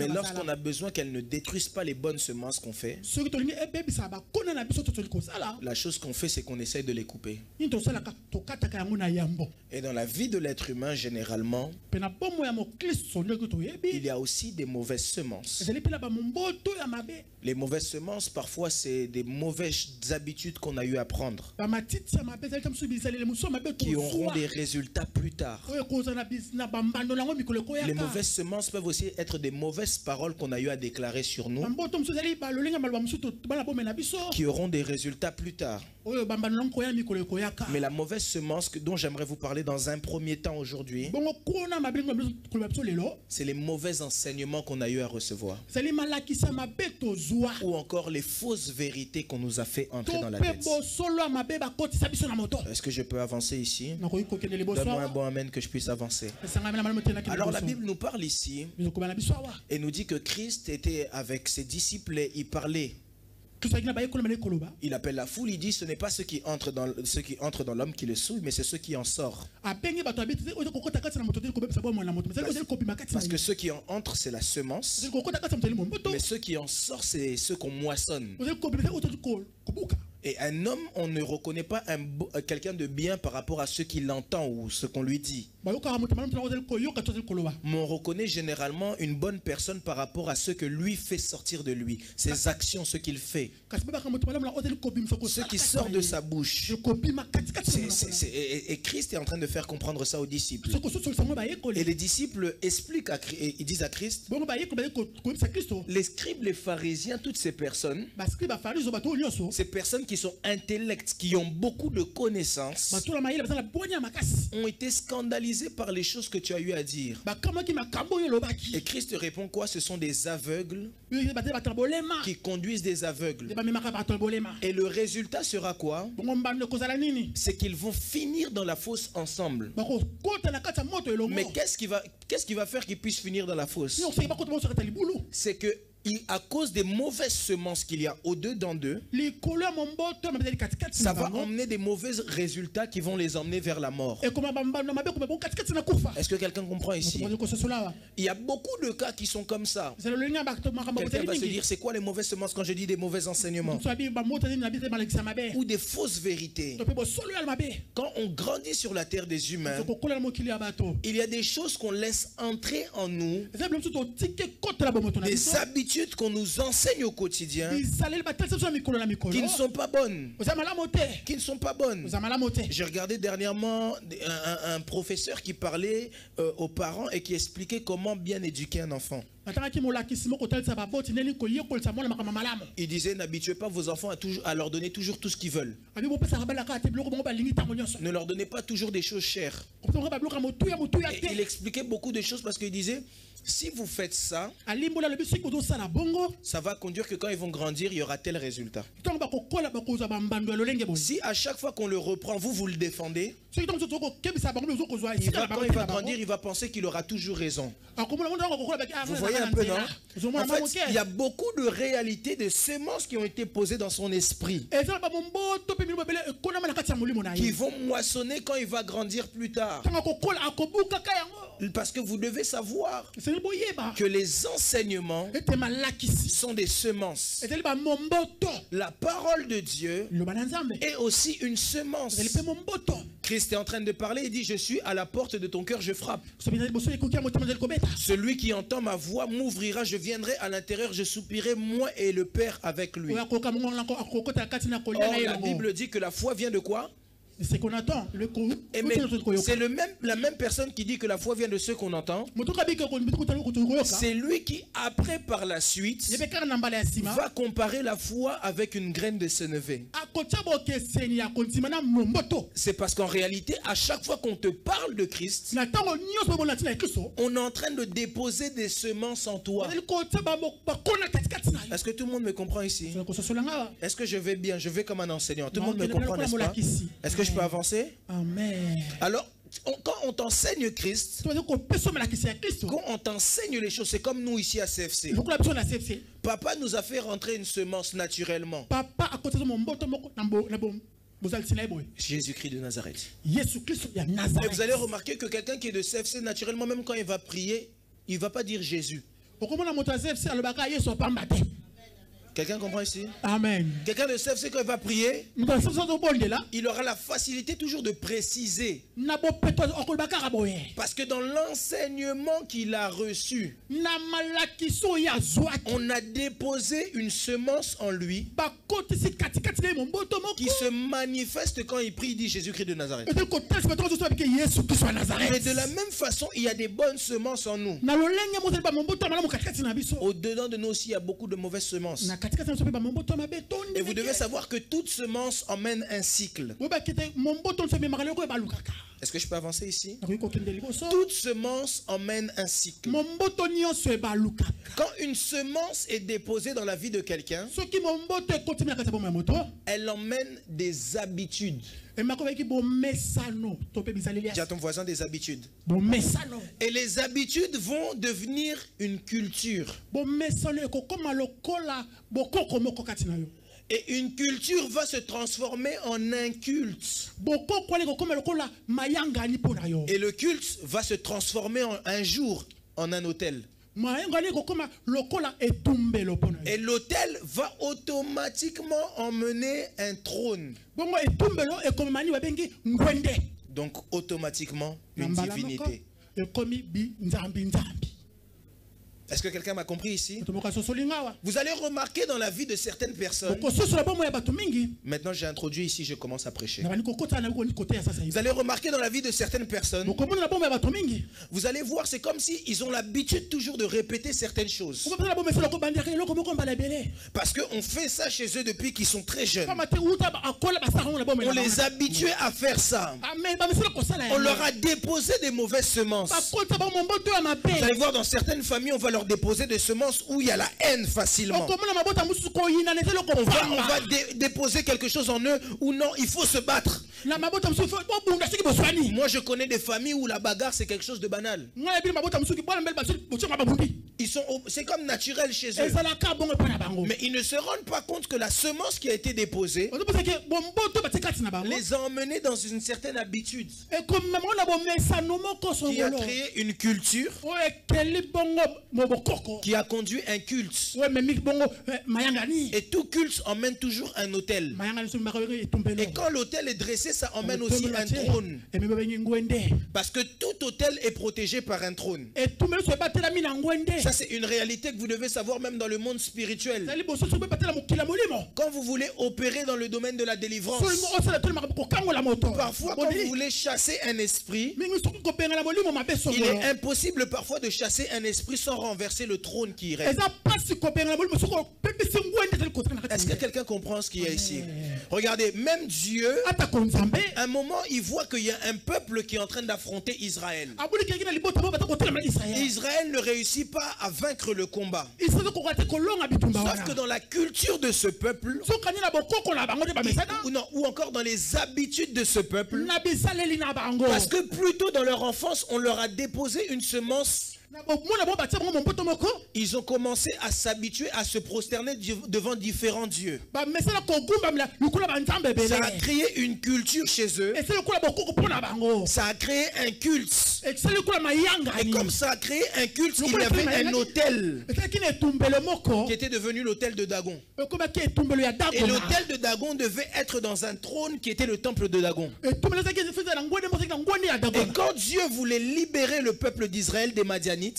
lorsqu'on a besoin qu'elles ne détruisent pas les bonnes semences qu'on fait, la chose qu'on fait, c'est qu'on essaye de les couper. Et dans la vie de l'être humain, généralement, il y a aussi des mauvaises semences. Les mauvaises semences, parfois, c'est des mauvaises habitudes qu'on a eu à prendre, qui auront des résultats plus tard. Les mauvaises semences peuvent aussi être des mauvaises paroles qu'on a eu à déclarer sur nous, qui auront des résultats plus tard. Mais la mauvaise semence dont j'aimerais vous parler dans un premier temps aujourd'hui, c'est les mauvais enseignements qu'on a eu à recevoir, ou encore les fausses vérités qu'on nous a fait entrer dans la tête. Est-ce que je peux avancer ici? Donne-moi un bon amen que je puisse avancer. Alors la Bible nous parle ici et nous dit que Christ était avec ses disciples et il parlait. Il appelle la foule, il dit ce n'est pas ceux qui entrent dans l'homme qui le souillent, mais c'est ceux qui en sortent. Parce que ceux qui en entrent, c'est la semence, mais ceux qui en sortent, c'est ceux qu'on moissonne. Et un homme, on ne reconnaît pas quelqu'un de bien par rapport à ce qu'il entend ou ce qu'on lui dit. Mais on reconnaît généralement une bonne personne par rapport à ce que lui fait sortir de lui, ses actions, ce qu'il fait, ce qui sort de sa bouche. Et Christ est en train de faire comprendre ça aux disciples. Et les disciples expliquent, ils disent à Christ, les scribes, les pharisiens, toutes ces personnes, ces personnes qui sont intellects, qui ont beaucoup de connaissances, ont été scandalisés par les choses que tu as eu à dire. Et Christ répond quoi? Ce sont des aveugles qui conduisent des aveugles. Et le résultat sera quoi? C'est qu'ils vont finir dans la fosse ensemble. Mais qu'est-ce qui va faire qu'ils puissent finir dans la fosse? C'est que à cause des mauvaises semences qu'il y a au-dedans d'eux, ça va emmener des mauvais résultats qui vont les emmener vers la mort. Est-ce que quelqu'un comprend ici? Il y a beaucoup de cas qui sont comme ça. Quelqu'un va se dire, c'est quoi les mauvaises semences quand je dis des mauvais enseignements? Ou des fausses vérités. Quand on grandit sur la terre des humains, il y a des choses qu'on laisse entrer en nous, des habitudes qu'on nous enseigne au quotidien qui ne sont pas bonnes. J'ai regardé dernièrement un professeur qui parlait aux parents et qui expliquait comment bien éduquer un enfant. Il disait, n'habituez pas vos enfants à leur donner toujours tout ce qu'ils veulent. Ne leur donnez pas toujours des choses chères. Et il expliquait beaucoup de choses parce qu'il disait, si vous faites ça, ça va conduire que quand ils vont grandir, il y aura tel résultat. Si à chaque fois qu'on le reprend, vous le défendez, quand il va grandir, il va penser qu'il aura toujours raison. Vous voyez un peu, non? En fait, il y a beaucoup de réalités, de semences qui ont été posées dans son esprit, qui vont moissonner quand il va grandir plus tard. Parce que vous devez savoir que les enseignements sont des semences. La parole de Dieu est aussi une semence. Christ est en train de parler, il dit, je suis à la porte de ton cœur, je frappe. Celui qui entend ma voix m'ouvrira, je viendrai à l'intérieur, je soupirai, moi et le Père avec lui. Or, la Bible dit que la foi vient de quoi? C'est qu'on attend. C'est la même personne qui dit que la foi vient de ceux qu'on entend. C'est lui qui, après par la suite, va comparer la foi avec une graine de sénévé. C'est parce qu'en réalité, à chaque fois qu'on te parle de Christ, on est en train de déposer des semences en toi. Est-ce que tout le monde me comprend ici? Est-ce que je vais bien? Je vais comme un enseignant. Tout le monde me comprend, n'est-ce pas? Est-ce que je peux avancer? Amen. Alors, quand on t'enseigne Christ, quand on t'enseigne les choses, c'est comme nous ici à CFC. Papa nous a fait rentrer une semence naturellement. Jésus-Christ de Nazareth. Et vous allez remarquer que quelqu'un qui est de CFC naturellement, même quand il va prier, il ne va pas dire Jésus. Quelqu'un comprend ici? Amen. Quelqu'un de CFC, quand il va prier, il aura la facilité toujours de préciser. Parce que dans l'enseignement qu'il a reçu, on a déposé une semence en lui qui se manifeste quand il prie, il dit Jésus-Christ de Nazareth. Mais de la même façon, il y a des bonnes semences en nous. Au-dedans de nous aussi, il y a beaucoup de mauvaises semences. Et vous devez savoir que toute semence emmène un cycle. Est-ce que je peux avancer ici? Toute semence emmène un cycle. Quand une semence est déposée dans la vie de quelqu'un, elle emmène des habitudes. Dis à ton voisin des habitudes. Et les habitudes vont devenir une culture. Et une culture va se transformer en un culte. Et le culte va se transformer en un jour en un autel. Et l'autel va automatiquement emmener un trône. Donc automatiquement une divinité. Est-ce que quelqu'un m'a compris ici? Vous allez remarquer dans la vie de certaines personnes. Maintenant j'ai introduit ici, je commence à prêcher. Vous allez remarquer dans la vie de certaines personnes. Vous allez voir, c'est comme si ils ont l'habitude toujours de répéter certaines choses. Parce qu'on fait ça chez eux depuis qu'ils sont très jeunes. On les habituait à faire ça. On leur a déposé des mauvaises semences. Vous allez voir, dans certaines familles, on va leur déposer des semences où il y a la haine facilement. On va déposer quelque chose en eux où non, il faut se battre. Moi je connais des familles où la bagarre c'est quelque chose de banal. C'est comme naturel chez eux. Mais ils ne se rendent pas compte que la semence qui a été déposée les a emmenés dans une certaine habitude qui a créé une culture qui a conduit un culte. Et tout culte emmène toujours un autel. Et quand l'autel est dressé, ça emmène aussi un trône. Parce que tout autel est protégé par un trône. Ça c'est une réalité que vous devez savoir même dans le monde spirituel. Quand vous voulez opérer dans le domaine de la délivrance, parfois quand vous voulez chasser un esprit, il est impossible parfois de chasser un esprit sans renverser le trône qui y reste. Est-ce que quelqu'un comprend ce qu'il y a ici? Regardez, même Dieu, à un moment, il voit qu'il y a un peuple qui est en train d'affronter Israël. Israël ne réussit pas à vaincre le combat. Sauf que dans la culture de ce peuple, ou encore dans les habitudes de ce peuple, parce que plus tôt dans leur enfance, on leur a déposé une semence. Ils ont commencé à s'habituer à se prosterner devant différents dieux. Ça a créé une culture chez eux. Ça a créé un culte. Et comme ça a créé un culte, il y avait un autel qui était devenu l'autel de Dagon. Et l'autel de Dagon devait être dans un trône qui était le temple de Dagon. Et quand Dieu voulait libérer le peuple d'Israël des Madianites, il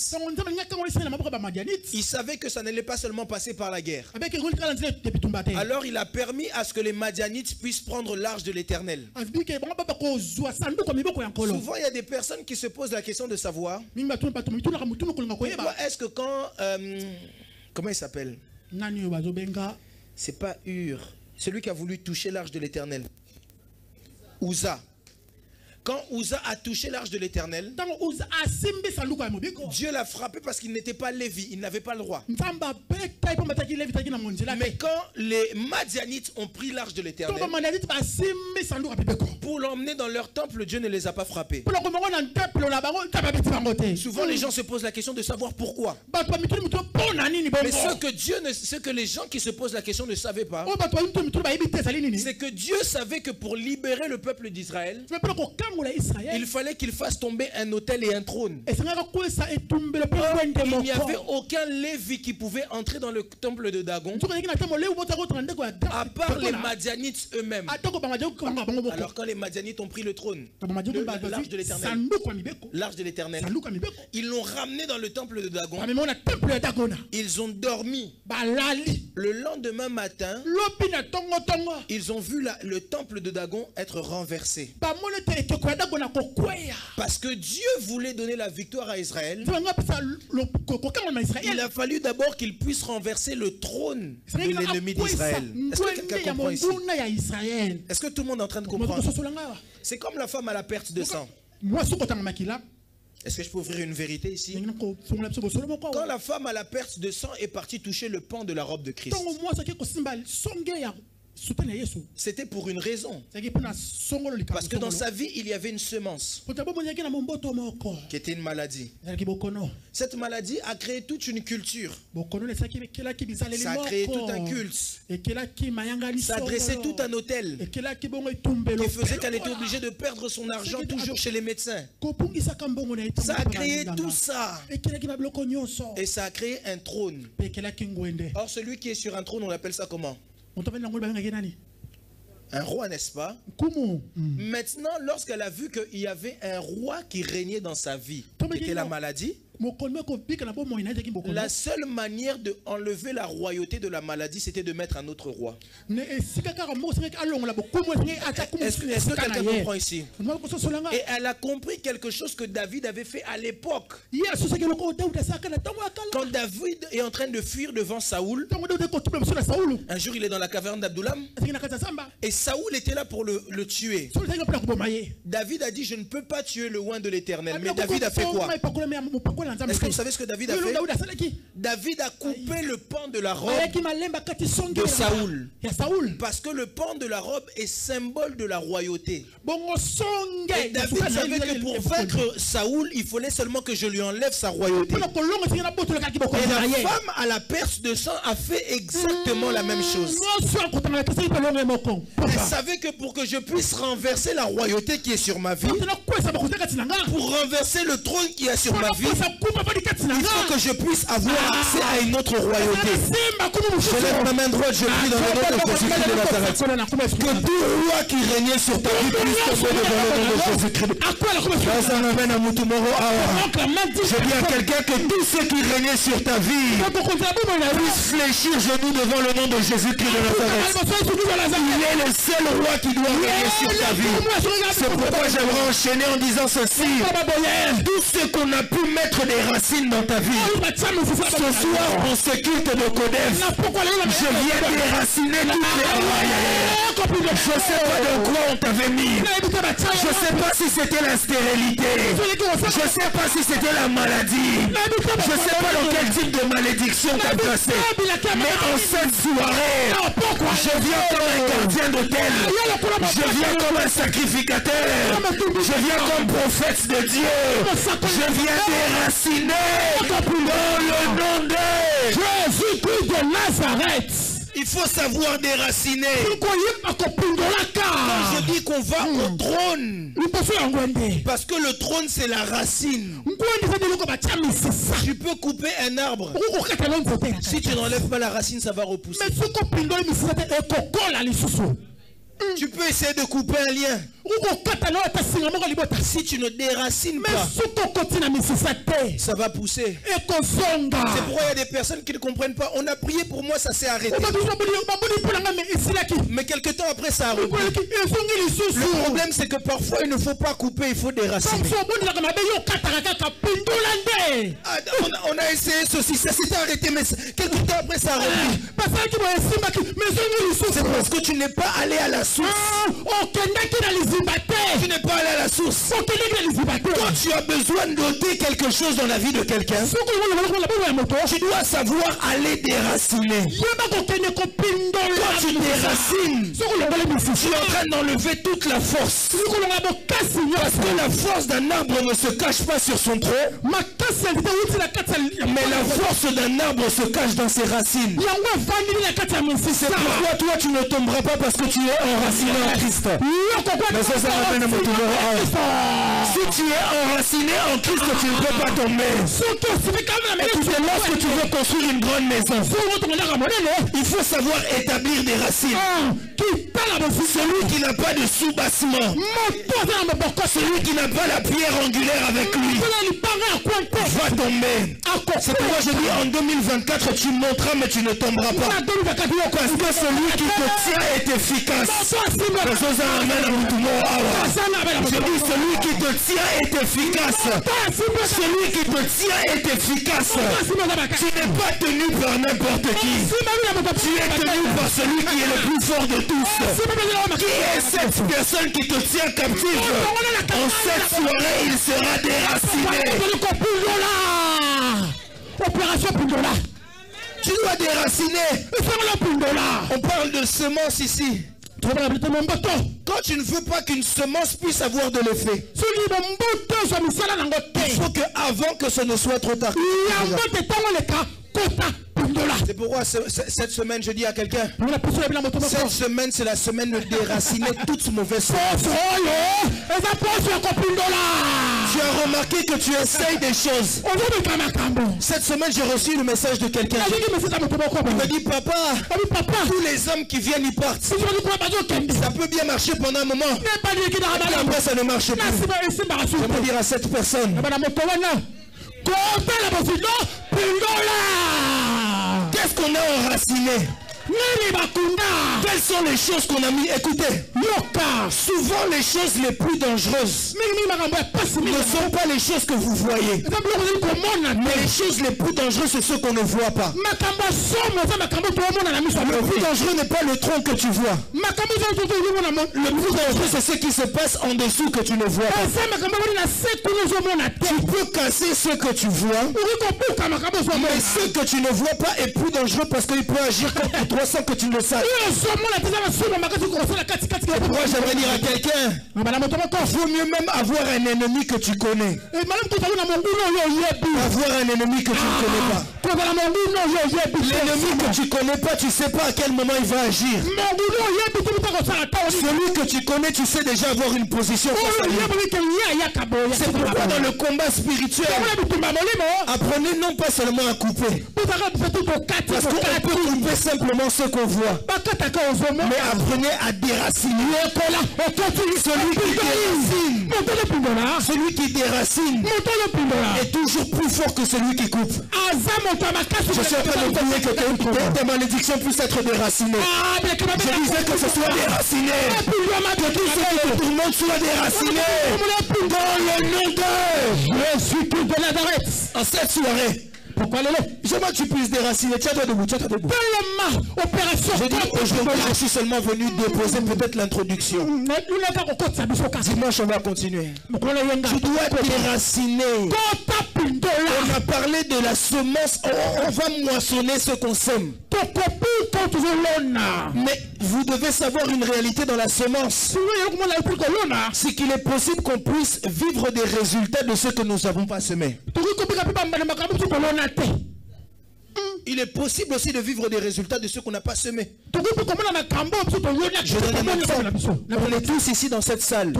savait que ça n'allait pas seulement passer par la guerre. Alors il a permis à ce que les Madianites puissent prendre l'arche de l'Éternel. Souvent il y a des personnes qui se posent la question de savoir, est-ce que quand comment il s'appelle? C'est pas Hur, Celui qui a voulu toucher l'arche de l'Éternel. Uza. Quand Uza a touché l'arche de l'Éternel, Dieu l'a frappé parce qu'il n'était pas Lévi, il n'avait pas le droit. Mais quand les Madianites ont pris l'arche de l'Éternel pour l'emmener dans leur temple, Dieu ne les a pas frappés. Souvent les gens se posent la question de savoir pourquoi. Mais ce que les gens qui se posent la question ne savaient pas, c'est que Dieu savait que pour libérer le peuple d'Israël, il fallait qu'il fasse tomber un autel et un trône. Il n'y avait aucun Lévi qui pouvait entrer dans le temple de Dagon, à part les Madianites eux-mêmes. Alors quand les Madianites ont pris le trône, l'arche de l'Éternel, ils l'ont ramené dans le temple de Dagon. Ils ont dormi. Le lendemain matin, ils ont vu le temple de Dagon être renversé. Parce que Dieu voulait donner la victoire à Israël. Il a fallu d'abord qu'il puisse renverser le trône de l'ennemi d'Israël. Est-ce que quelqu'un comprend ici? Est-ce que tout le monde est en train de comprendre? C'est comme la femme à la perte de sang. Est-ce que je peux ouvrir une vérité ici? Quand la femme à la perte de sang est partie toucher le pan de la robe de Christ, c'était pour une raison. Parce que dans sa vie, il y avait une semence qui était une maladie. Cette maladie a créé toute une culture. Ça a créé tout un culte. Ça a dressé tout un hôtel qui faisait qu'elle était obligée de perdre son argent toujours chez les médecins. Ça a créé tout ça. Et ça a créé un trône. Or, celui qui est sur un trône, on appelle ça comment? Un roi, n'est-ce pas? Maintenant, lorsqu'elle a vu qu'il y avait un roi qui régnait dans sa vie, qui était la maladie, la seule manière de enlever la royauté de la maladie, c'était de mettre un autre roi. Est-ce que quelqu'un comprend ici? Et elle a compris quelque chose que David avait fait à l'époque. Quand David est en train de fuir devant Saoul, un jour il est dans la caverne d'Abdoulam et Saoul était là pour le tuer. David a dit: je ne peux pas tuer le oint de l'Éternel. Mais David a fait quoi? Est-ce que vous savez ce que David a fait? David a coupé le pan de la robe de Saoul. Parce que le pan de la robe est symbole de la royauté. Et David savait que pour vaincre Saoul, il fallait seulement que je lui enlève sa royauté. Et la femme à la perte de sang a fait exactement la même chose. Elle savait que pour que je puisse renverser la royauté qui est sur ma vie, pour renverser le trône qui est sur ma vie, il faut que je puisse avoir accès à une autre royauté. Je lève ma main droite, je prie dans le nom de Jésus-Christ de Nazareth. Que tout roi qui régnait sur ta vie puisse tomber devant le nom de Jésus-Christ. Je dis à quelqu'un que tous ceux qui régnaient sur ta vie puissent fléchir genoux devant le nom de Jésus-Christ de Nazareth. Il est le seul roi qui doit régner sur ta vie. C'est pourquoi j'aimerais enchaîner en disant ceci: tout ce qu'on a pu mettre des racines dans ta vie, ce soir pour ce culte de Kodef, je viens déraciner toutes les je ne sais pas de quoi on t'avait mis. Je ne sais pas si c'était la stérilité. Je ne sais pas si c'était la maladie. Je ne sais pas dans quel type de malédiction t'as placé. Mais en cette soirée, je viens comme un gardien d'hôtel. Je viens comme un sacrificateur. Je viens comme prophète de Dieu. Je viens déraciner dans le nom de Jésus-Christ de Nazareth. Il faut savoir déraciner. Quand je dis qu'on va au trône, parce que le trône c'est la racine. Tu peux couper un arbre. Si tu n'enlèves pas la racine, ça va repousser. Tu peux essayer de couper un lien. Si tu ne déracines pas, ça va pousser. C'est pourquoi il y a des personnes qui ne comprennent pas. On a prié pour moi, ça s'est arrêté. Mais quelques temps après, ça a repris. Le problème, c'est que parfois, il ne faut pas couper, il faut déraciner. On a essayé ceci, ça s'est arrêté, mais quelques temps après, ça a repris. C'est parce que tu n'es pas allé à la source. Tu n'es pas allé à la source. Quand tu as besoin d'ôter quelque chose dans la vie de quelqu'un, tu dois savoir aller déraciner. Quand tu déracines, tu es en train d'enlever toute la force. Parce que la force d'un arbre ne se cache pas sur son tronc, mais la force d'un arbre se cache dans ses racines. C'est pourquoi toi tu ne tomberas pas, parce que tu es enraciné en Christ. Si tu es enraciné en Christ, tu ne peux pas tomber. Écoutez, lorsque tu veux construire une grande maison, il faut savoir établir des racines. Celui qui n'a pas de sous-bassement, celui qui n'a pas la pierre angulaire avec lui, va tomber. C'est pourquoi je dis en 2024, tu monteras mais tu ne tomberas pas. Parce que celui qui te tient est efficace. Je dis celui qui te tient est efficace. Celui qui te tient est efficace. Tu n'es pas tenu par n'importe qui. Tu es tenu par celui qui est le plus fort de tous. Qui est cette personne qui te tient captive? En cette soirée, il sera déraciné. Opération Pindola. Tu dois déraciner. On parle de semence ici. Quand tu ne veux pas qu'une semence puisse avoir de l'effet, il faut qu'avant que ce ne soit trop tard. C'est pourquoi cette semaine, je dis à quelqu'un, cette semaine, c'est la semaine de déraciner toute mauvaise semence. Tu as remarqué que tu essayes des choses. Cette semaine, j'ai reçu le message de quelqu'un. Il me dit, papa, tous les hommes qui viennent, ils partent. Ça peut bien marcher pendant un moment. Après, ça ne marche plus. Je vais dire à cette personne, qu'est-ce qu'on a enraciné? Quelles sont les choses qu'on a mis? Écoutez, souvent les choses les plus dangereuses ne sont pas les choses que vous voyez, mais les choses les plus dangereuses, c'est ce qu'on ne voit pas. Le plus dangereux n'est pas le tronc que tu vois. Le plus dangereux, c'est ce qui se passe en dessous que tu ne vois pas. Tu peux casser ce que tu vois, mais ce que tu ne vois pas est plus dangereux parce qu'il peut agir contre toi sans que tu ne le saches. Moi, j'aimerais dire à quelqu'un, il vaut mieux même avoir un ennemi que tu connais. Avoir un ennemi que tu ne connais pas. L'ennemi que tu ne connais pas, tu ne sais pas à quel moment il va agir. Celui que tu connais, tu sais déjà avoir une position. C'est pourquoi dans le combat spirituel, apprenez non pas seulement à couper, parce qu'on peut couper simplement ce qu'on voit, mais apprenez à déraciner. Celui qui déracine est toujours plus fort que celui qui coupe. Je suis en train de prier que tes malédictions puissent être déracinées. Je disais que ce soit déraciné, que tout ce qui te tourmente soit déraciné dans le nom de Jésus-Christ de Nazareth. En cette soirée, pourquoi j'aimerais que tu puisses déraciner. Tiens-toi debout, tiens-toi debout. J'ai dit aujourd'hui, je suis seulement venu déposer peut-être l'introduction. Dimanche, on va continuer. Tu dois déraciner. On a parlé de la semence. On va moissonner ce qu'on sème. Mais vous devez savoir une réalité dans la semence. C'est qu'il est possible qu'on puisse vivre des résultats de ce que nous n'avons pas semé. Il est possible aussi de vivre des résultats de ce qu'on n'a pas semé. Je donne un exemple. On est tous ici dans cette salle.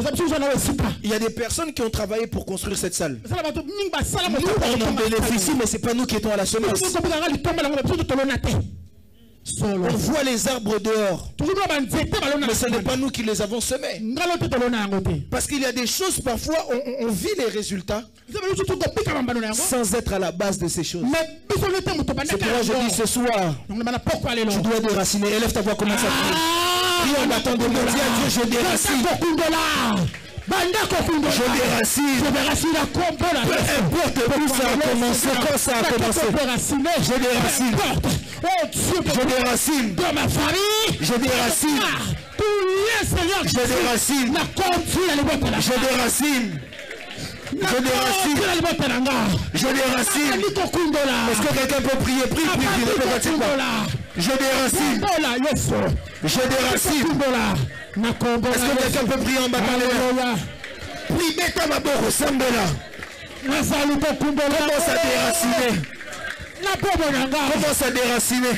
Il y a des personnes qui ont travaillé pour construire cette salle. Nous, on en bénéficie, mais ce n'est pas nous qui étions à la semence. On voit les arbres dehors. Mais ce n'est pas nous qui les avons semés. Parce qu'il y a des choses, parfois, on vit les résultats sans être à la base de ces choses. C'est pourquoi je dis ce soir, tu dois déraciner. Élève ta voix, commence à prier. Prie en battant de mon Dieu, je déracine. Je déracine. Peu importe où ça a commencé, quand ça a commencé. Je déracine. Je déracine. Dans ma famille. Je déracine. Je déracine. Je déracine. Je déracine. Je déracine. Est-ce que quelqu'un peut prier? Prie. Je déracine. Je déracine. Est-ce que quelqu'un peut prier en battant les mains? Prie, mets ma boue, ressemble-là. Commence à déraciner. Commence à déraciner.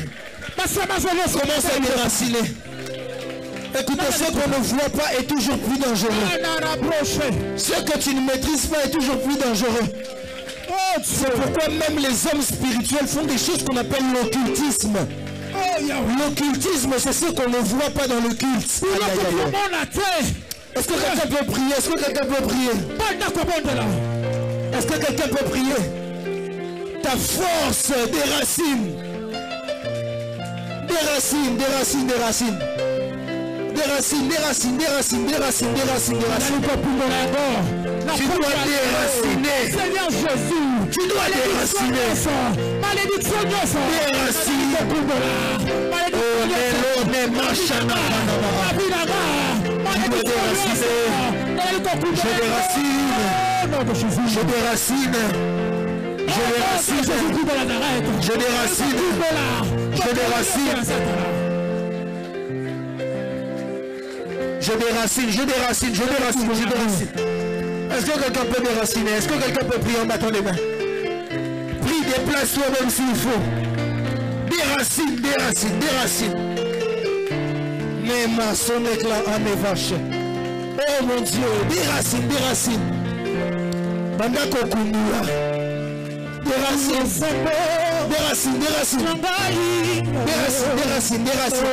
Commence à déraciner. Écoutez, ce qu'on ne voit pas est toujours plus dangereux. Ce que tu ne maîtrises pas est toujours plus dangereux. C'est pourquoi même les hommes spirituels font des choses qu'on appelle l'occultisme. L'occultisme, c'est ce qu'on ne voit pas dans le culte. Est-ce que quelqu'un peut prier? Est-ce que quelqu'un peut prier? Est-ce que quelqu'un peut prier? Ta force déracine. Déracine, déracine, déracine. Déracine, déracine, déracine, déracine, déracine, déracine. Tu dois déraciner. Seigneur Jésus, tu dois déraciner. Malédiction, déracine. Je déracine. Je déracine. Je déracine. Je déracine. Je déracine. Je déracine, je déracine, je déracine, je déracine. Est-ce que quelqu'un peut déraciner? Est-ce que quelqu'un peut prier en battant les mains? Prie, déplace-toi même s'il faut. Déracine, déracine, déracine. Nema son éclat à mes vaches. Oh mon Dieu, déracine, déracine. Bandako Kundura. Déracine, déracine, déracine. Déracine, déracine, déracine.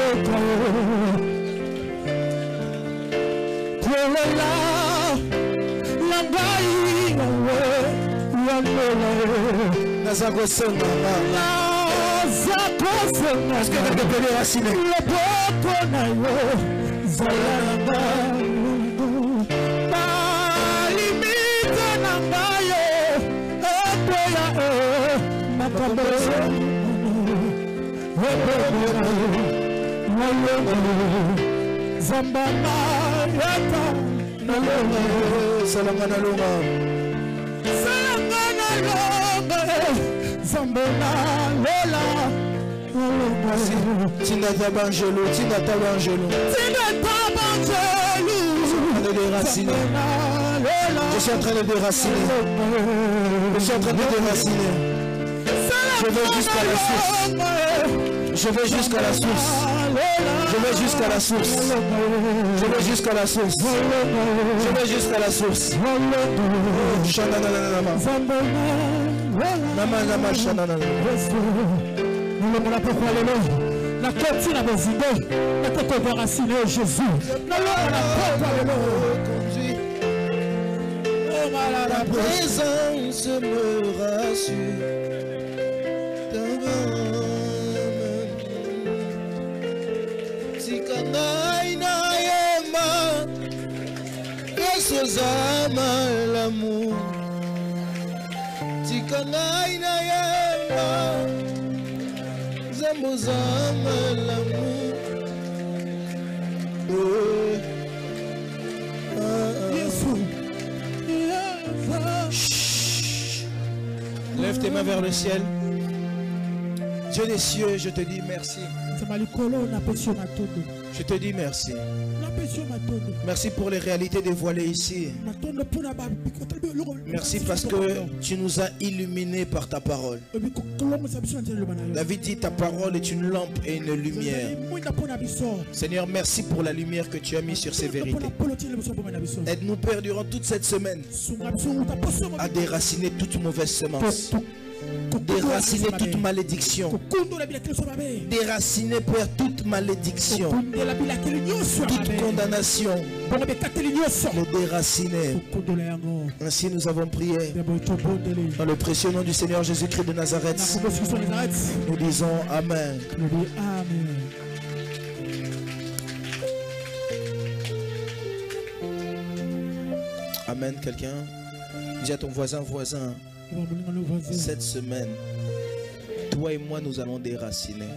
Est-ce que quelqu'un peut déraciner? Salangana longa. Salangana longa. Zambona lola. Tina tabangelo, tina tabangelo. Tina tabangelo. Je suis en train de déraciner. Je suis en train de déraciner. Je vais jusqu'à la source. Je vais jusqu'à la source. Je vais jusqu'à la source. Je vais jusqu'à la source. Je vais jusqu'à la source. La cantine à vos idées, la tête au déraciné Jésus. La présence me rassure. Sozama l'amour, tikanaina yema, zambozama l'amour. Lève tes mains vers le ciel. Dieu des cieux, je te dis merci. Je te dis merci. Merci pour les réalités dévoilées ici. Merci parce que tu nous as illuminés par ta parole. David dit ta parole est une lampe et une lumière. Seigneur, merci pour la lumière que tu as mise sur ces vérités. Aide-nous, Père, durant toute cette semaine à déraciner toute mauvaise semence. Déraciner toute malédiction. Déraciner, Père, toute malédiction. Toute condamnation. Le déraciner. Ainsi nous avons prié. Dans le précieux nom du Seigneur Jésus-Christ de Nazareth. Nous disons Amen. Amen, quelqu'un. Dis à ton voisin, cette semaine, toi et moi, nous allons déraciner.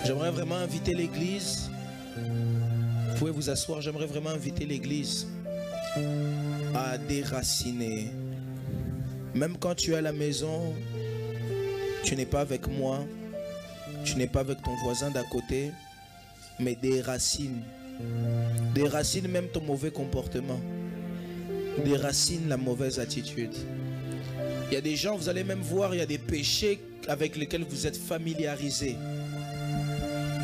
J'aimerais vraiment inviter l'église. Vous pouvez vous asseoir. J'aimerais vraiment inviter l'église à déraciner. Même quand tu es à la maison, tu n'es pas avec moi, tu n'es pas avec ton voisin d'à côté, mais déracine. Déracine même ton mauvais comportement. Déracine la mauvaise attitude. Il y a des gens, vous allez même voir, il y a des péchés avec lesquels vous êtes familiarisés.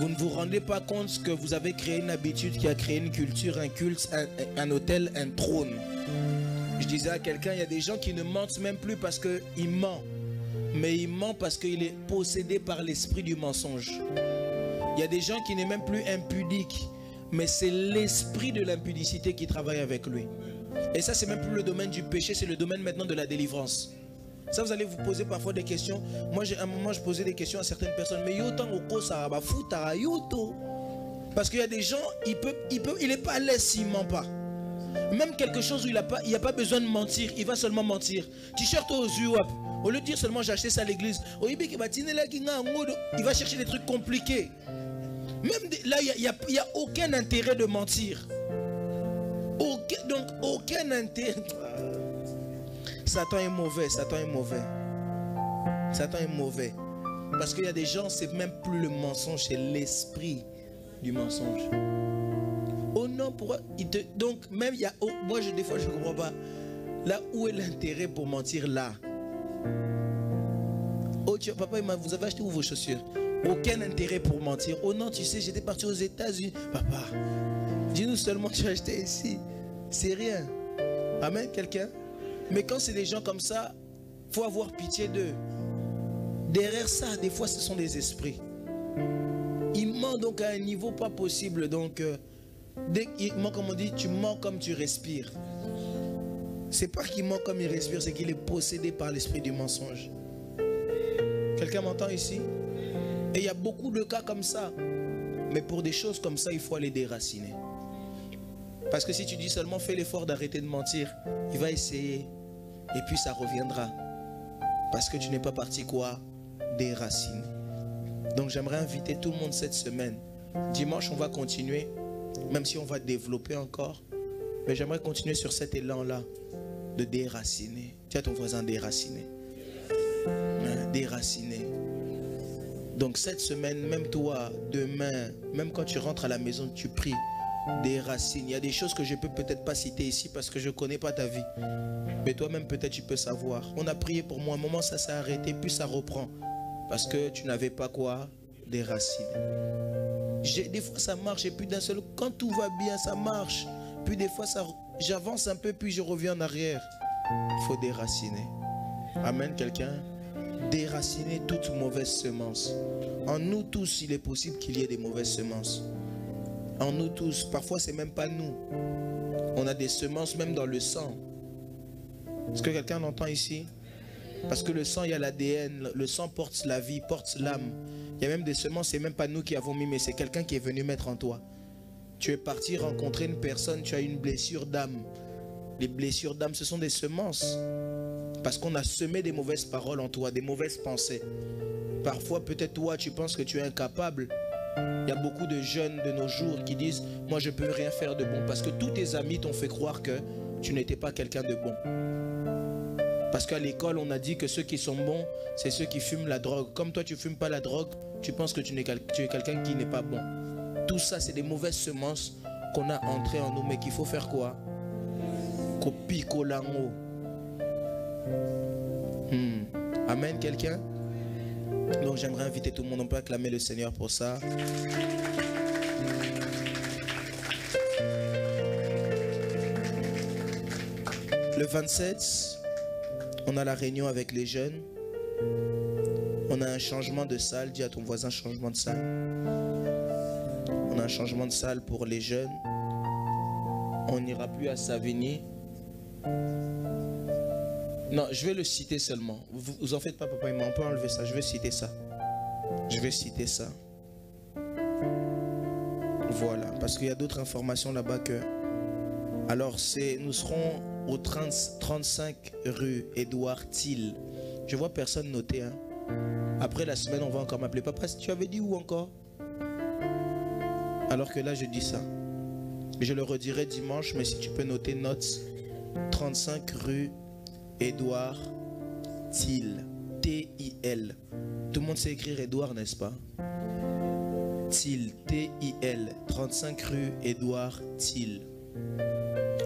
Vous ne vous rendez pas compte que vous avez créé une habitude qui a créé une culture, un culte, un autel, un trône. Je disais à quelqu'un, il y a des gens qui ne mentent même plus parce qu'il ment. Mais il ment parce qu'il est possédé par l'esprit du mensonge. Il y a des gens qui n'est même plus impudiques. Mais c'est l'esprit de l'impudicité qui travaille avec lui. Et ça, c'est même plus le domaine du péché, c'est le domaine maintenant de la délivrance. Ça, vous allez vous poser parfois des questions. Moi, à un moment, je posais des questions à certaines personnes. Mais parce qu'il y a des gens, il n'est pas à l'aise s'il ne ment pas. Même quelque chose où il n'y a pas besoin de mentir, il va seulement mentir. T-shirt aux yeux, au lieu de dire seulement j'ai acheté ça à l'église, il va chercher des trucs compliqués. Même là, il n'y a aucun intérêt de mentir. Donc, aucun intérêt. Satan est mauvais, Satan est mauvais. Satan est mauvais. Parce qu'il y a des gens, c'est même plus le mensonge, c'est l'esprit du mensonge. Oh non, pourquoi donc, même il y a. Moi, des fois, je ne comprends pas. Là, où est l'intérêt pour mentir là? Oh, papa, vous avez acheté où vos chaussures? Aucun intérêt pour mentir. Oh non, tu sais, j'étais parti aux États-Unis. Papa, dis-nous seulement tu as acheté ici. C'est rien. Amen, quelqu'un? Mais quand c'est des gens comme ça, il faut avoir pitié d'eux. Derrière ça, des fois, ce sont des esprits. Ils mentent donc à un niveau pas possible. Donc, dès qu'il ment, comme on dit, tu mens comme tu respires. C'est pas qu'il ment comme il respire, c'est qu'il est possédé par l'esprit du mensonge. Quelqu'un m'entend ici? Et il y a beaucoup de cas comme ça. Mais pour des choses comme ça, il faut aller déraciner. Parce que si tu dis seulement fais l'effort d'arrêter de mentir, il va essayer. Et puis ça reviendra. Parce que tu n'es pas parti quoi? Déraciner. Donc j'aimerais inviter tout le monde cette semaine. Dimanche, on va continuer. Même si on va développer encore. Mais j'aimerais continuer sur cet élan-là. De déraciner. Tu as ton voisin déraciner. Déraciner. Donc cette semaine, même toi, demain, même quand tu rentres à la maison, tu pries, déracine. Il y a des choses que je ne peux peut-être pas citer ici parce que je ne connais pas ta vie. Mais toi-même, peut-être tu peux savoir. On a prié pour moi, un moment ça s'est arrêté, puis ça reprend. Parce que tu n'avais pas quoi? Des racines. Des fois ça marche et puis d'un seul, quand tout va bien, ça marche. Puis des fois, j'avance un peu, puis je reviens en arrière. Il faut déraciner. Amen, quelqu'un? Déraciner toute mauvaise semence. En nous tous, il est possible qu'il y ait des mauvaises semences. En nous tous, parfois c'est même pas nous. On a des semences même dans le sang. Est-ce que quelqu'un l'entend ici? Parce que le sang, il y a l'ADN. Le sang porte la vie, porte l'âme. Il y a même des semences, c'est même pas nous qui avons mis, mais c'est quelqu'un qui est venu mettre en toi. Tu es parti rencontrer une personne, tu as une blessure d'âme. Les blessures d'âme, ce sont des semences. Parce qu'on a semé des mauvaises paroles en toi, des mauvaises pensées. Parfois, peut-être toi, tu penses que tu es incapable. Il y a beaucoup de jeunes de nos jours qui disent « Moi, je ne peux rien faire de bon. » Parce que tous tes amis t'ont fait croire que tu n'étais pas quelqu'un de bon. Parce qu'à l'école, on a dit que ceux qui sont bons, c'est ceux qui fument la drogue. Comme toi, tu ne fumes pas la drogue, tu penses que tu es quelqu'un qui n'est pas bon. Tout ça, c'est des mauvaises semences qu'on a entrées en nous. Mais qu'il faut faire quoi? Copie colango. Amen, quelqu'un? Donc j'aimerais inviter tout le monde, on peut acclamer le Seigneur pour ça. Le 27, On a la réunion avec les jeunes. On a un changement de salle. Dis à ton voisin changement de salle. On a un changement de salle pour les jeunes. On n'ira plus à Savigny. Non, je vais le citer seulement. Vous en faites pas, papa et maman. On peut enlever ça. Je vais citer ça. Je vais citer ça. Voilà. Parce qu'il y a d'autres informations là-bas que... Alors, nous serons au 35 rue Édouard Thiel. Je vois personne noter. Hein. Après la semaine, on va encore m'appeler. Papa, tu avais dit où encore? Alors que là, je dis ça. Je le redirai dimanche, mais si tu peux noter, note 35 rue Édouard Thiel. T-I-L. Tout le monde sait écrire Édouard, n'est-ce pas? Thiel. T-I-L. 35 rue Édouard Thiel.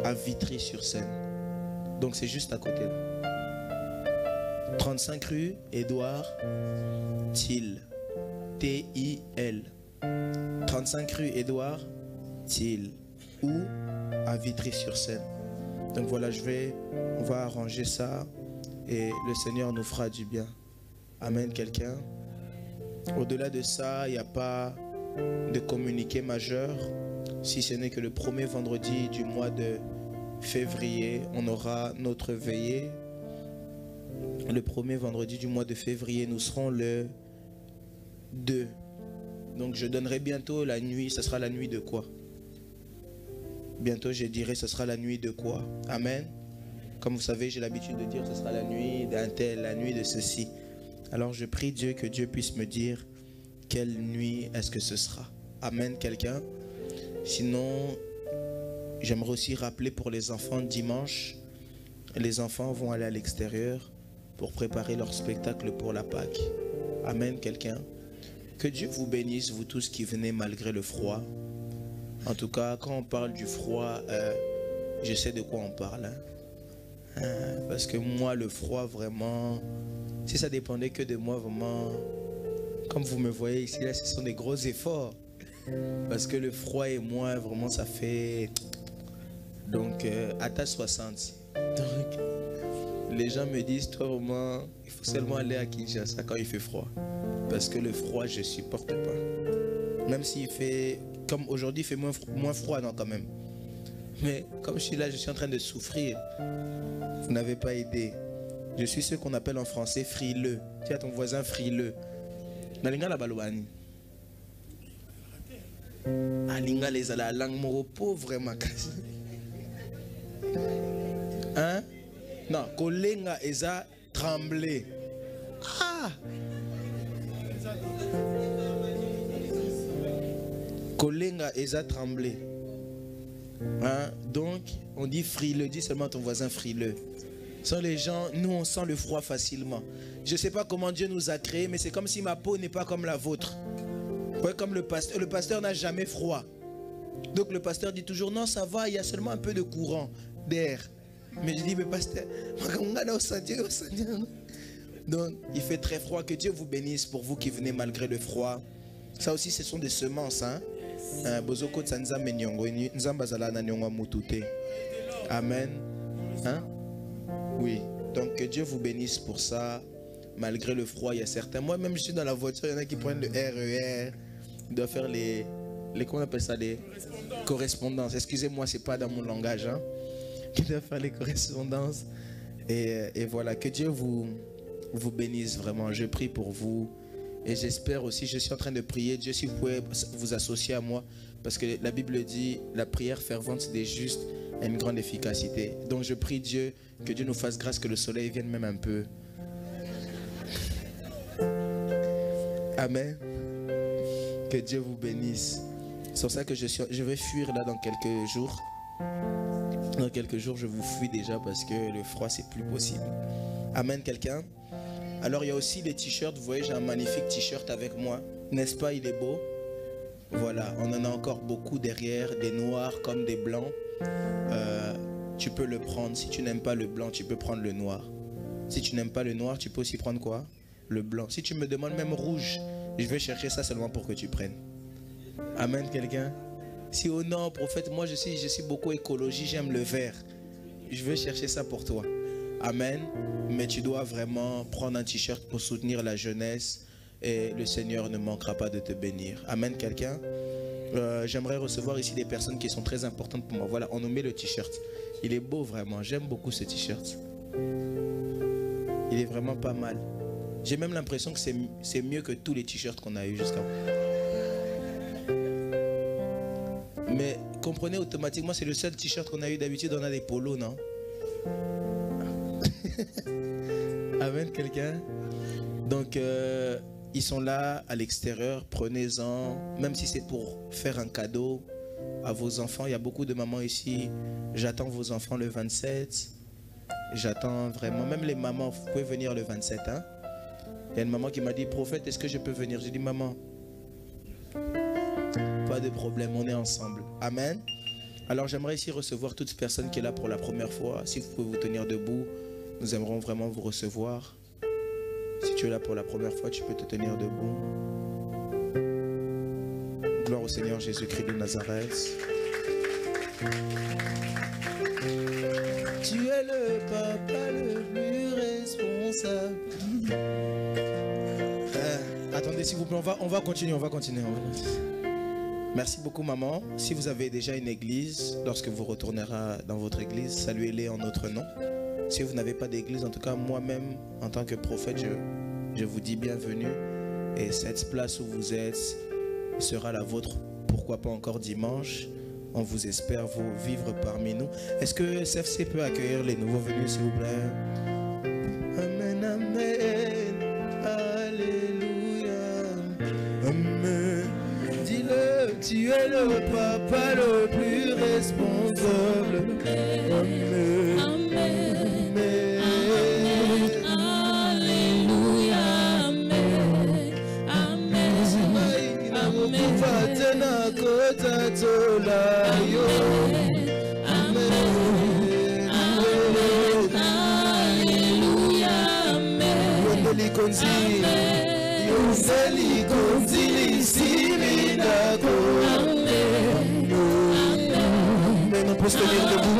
À Vitry-sur-Seine. Donc c'est juste à côté. 35 rue Édouard Thiel. T-I-L. 35 rue Édouard Thiel. Ou à Vitry-sur-Seine. Donc voilà, on va arranger ça et le Seigneur nous fera du bien. Amen, quelqu'un. Au-delà de ça, il n'y a pas de communiqué majeur, si ce n'est que le premier vendredi du mois de février, on aura notre veillée. Le premier vendredi du mois de février, nous serons le 2. Donc je donnerai bientôt la nuit, ce sera la nuit de quoi? Bientôt je dirai ce sera la nuit de quoi? Amen. Comme vous savez, j'ai l'habitude de dire ce sera la nuit d'un tel, la nuit de ceci. Alors je prie Dieu que Dieu puisse me dire quelle nuit est-ce que ce sera. Amen, quelqu'un. Sinon, j'aimerais aussi rappeler pour les enfants dimanche, les enfants vont aller à l'extérieur pour préparer leur spectacle pour la Pâque. Amen, quelqu'un. Que Dieu vous bénisse, vous tous qui venez malgré le froid. En tout cas, quand on parle du froid, je sais de quoi on parle. Hein. Parce que moi, le froid, vraiment, si ça dépendait que de moi, vraiment, comme vous me voyez ici, là, ce sont des gros efforts. Parce que le froid et moi, vraiment, ça fait... Donc, à ta 60. Donc, les gens me disent, toi, vraiment, il faut seulement aller à Kinshasa quand il fait froid. Parce que le froid, je ne supporte pas. Même s'il fait... Comme aujourd'hui, il fait moins froid, non, quand même. Mais comme je suis là, je suis en train de souffrir. Vous n'avez pas aidé. Je suis ce qu'on appelle en français frileux. Tu as ton voisin frileux. Nalinga la balouani. Alinga les la langue moro pauvre vraiment. Hein? Non, kolenga eza tremblé. Ah! Kolenga eza tremblé. Hein? Donc, on dit frileux, dis seulement ton voisin frileux. Sans les gens, nous on sent le froid facilement. Je ne sais pas comment Dieu nous a créés, mais c'est comme si ma peau n'est pas comme la vôtre. Ouais, comme le pasteur n'a jamais froid. Donc le pasteur dit toujours, non ça va, il y a seulement un peu de courant d'air. Mais je dis, mais pasteur, donc il fait très froid, que Dieu vous bénisse pour vous qui venez malgré le froid. Ça aussi ce sont des semences. Hein? Amen. Hein? Oui, donc que Dieu vous bénisse pour ça. Malgré le froid, il y a certains. Moi-même, je suis dans la voiture, il y en a qui prennent le RER. Ils doivent faire les comment on appelle ça, les correspondances. Excusez-moi, c'est pas dans mon langage. Hein? Ils doivent faire les correspondances. Et voilà, que Dieu vous bénisse vraiment. Je prie pour vous. Et j'espère aussi, je suis en train de prier. Dieu, si vous pouvez vous associer à moi. Parce que la Bible dit, la prière fervente des justes a une grande efficacité. Donc je prie Dieu, que Dieu nous fasse grâce, que le soleil vienne même un peu. Amen. Que Dieu vous bénisse. C'est pour ça que je vais fuir là dans quelques jours. Dans quelques jours, je vous fuis déjà parce que le froid, c'est plus possible. Amen, quelqu'un. Alors, il y a aussi les t-shirts. Vous voyez, j'ai un magnifique t-shirt avec moi. N'est-ce pas, il est beau? Voilà, on en a encore beaucoup derrière, des noirs comme des blancs. Tu peux le prendre. Si tu n'aimes pas le blanc, tu peux prendre le noir. Si tu n'aimes pas le noir, tu peux aussi prendre quoi? Le blanc. Si tu me demandes même rouge, je vais chercher ça seulement pour que tu prennes. Amen, quelqu'un. Si oh non, prophète, moi je suis beaucoup écologie, j'aime le vert. Je vais chercher ça pour toi. Amen. Mais tu dois vraiment prendre un t-shirt pour soutenir la jeunesse et le Seigneur ne manquera pas de te bénir. Amen, quelqu'un. J'aimerais recevoir ici des personnes qui sont très importantes pour moi. Voilà, on nous met le t-shirt. Il est beau vraiment, j'aime beaucoup ce t-shirt. Il est vraiment pas mal. J'ai même l'impression que c'est mieux que tous les t-shirts qu'on a eu jusqu'à maintenant. Mais comprenez, automatiquement, c'est le seul t-shirt qu'on a eu. D'habitude, on a des polos, non? Amen, quelqu'un. Donc, ils sont là à l'extérieur. Prenez-en, même si c'est pour faire un cadeau à vos enfants. Il y a beaucoup de mamans ici. J'attends vos enfants le 27. J'attends vraiment, même les mamans, vous pouvez venir le 27. Hein? Il y a une maman qui m'a dit, prophète, est-ce que je peux venir? J'ai dit, maman, pas de problème, on est ensemble. Amen. Alors j'aimerais ici recevoir toute personne qui est là pour la première fois. Si vous pouvez vous tenir debout, nous aimerons vraiment vous recevoir. Si tu es là pour la première fois, tu peux te tenir debout. Gloire au Seigneur Jésus-Christ de Nazareth. Tu es le papa le plus responsable. Attendez s'il vous plaît, on va continuer, Merci beaucoup maman. Si vous avez déjà une église, lorsque vous retournerez dans votre église, saluez-les en notre nom. Si vous n'avez pas d'église, en tout cas moi-même, en tant que prophète, je vous dis bienvenue. Et cette place où vous êtes sera la vôtre, pourquoi pas encore dimanche. On vous espère vous vivre parmi nous. Est-ce que CFC peut accueillir les nouveaux venus, s'il vous plaît? Amen, amen, alléluia, amen. Dis-le, tu es le papa le plus responsable. Amen, amen, amen, alléluia, amen, amen, on peut se tenir debout,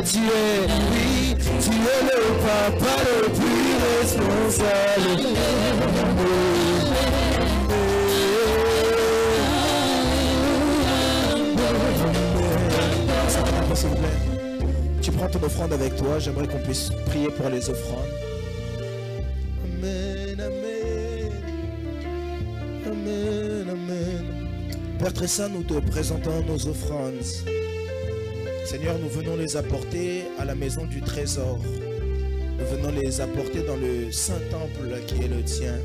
tu es le papa le plus responsable. S'il vous plaît, tu prends ton offrande avec toi. J'aimerais qu'on puisse prier pour les offrandes. Amen, amen, amen, amen. Père très saint, nous te présentons nos offrandes. Seigneur, nous venons les apporter à la maison du trésor. Nous venons les apporter dans le saint temple qui est le tien.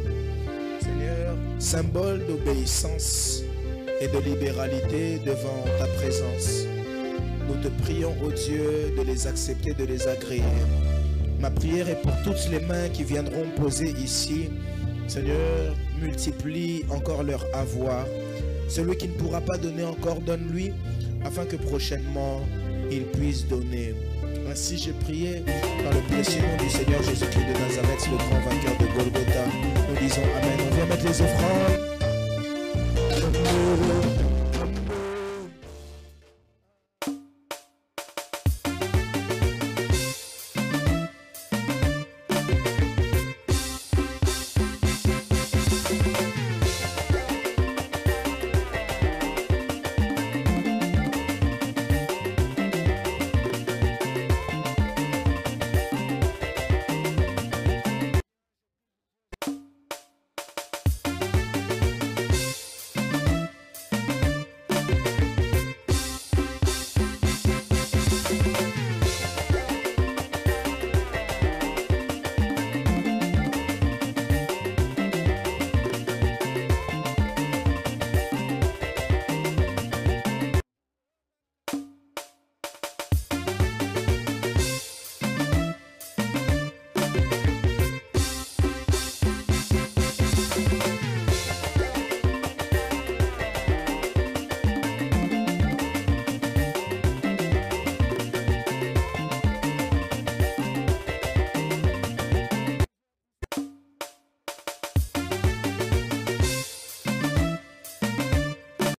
Seigneur, symbole d'obéissance et de libéralité devant ta présence. Nous te prions, ô Dieu, de les accepter, de les agréer. Ma prière est pour toutes les mains qui viendront poser ici. Seigneur, multiplie encore leur avoir. Celui qui ne pourra pas donner encore, donne-lui, afin que prochainement, il puisse donner. Ainsi, j'ai prié dans le précieux nom du Seigneur Jésus-Christ de Nazareth, le grand vainqueur de Golgotha. Nous disons Amen. On vient mettre les offrandes.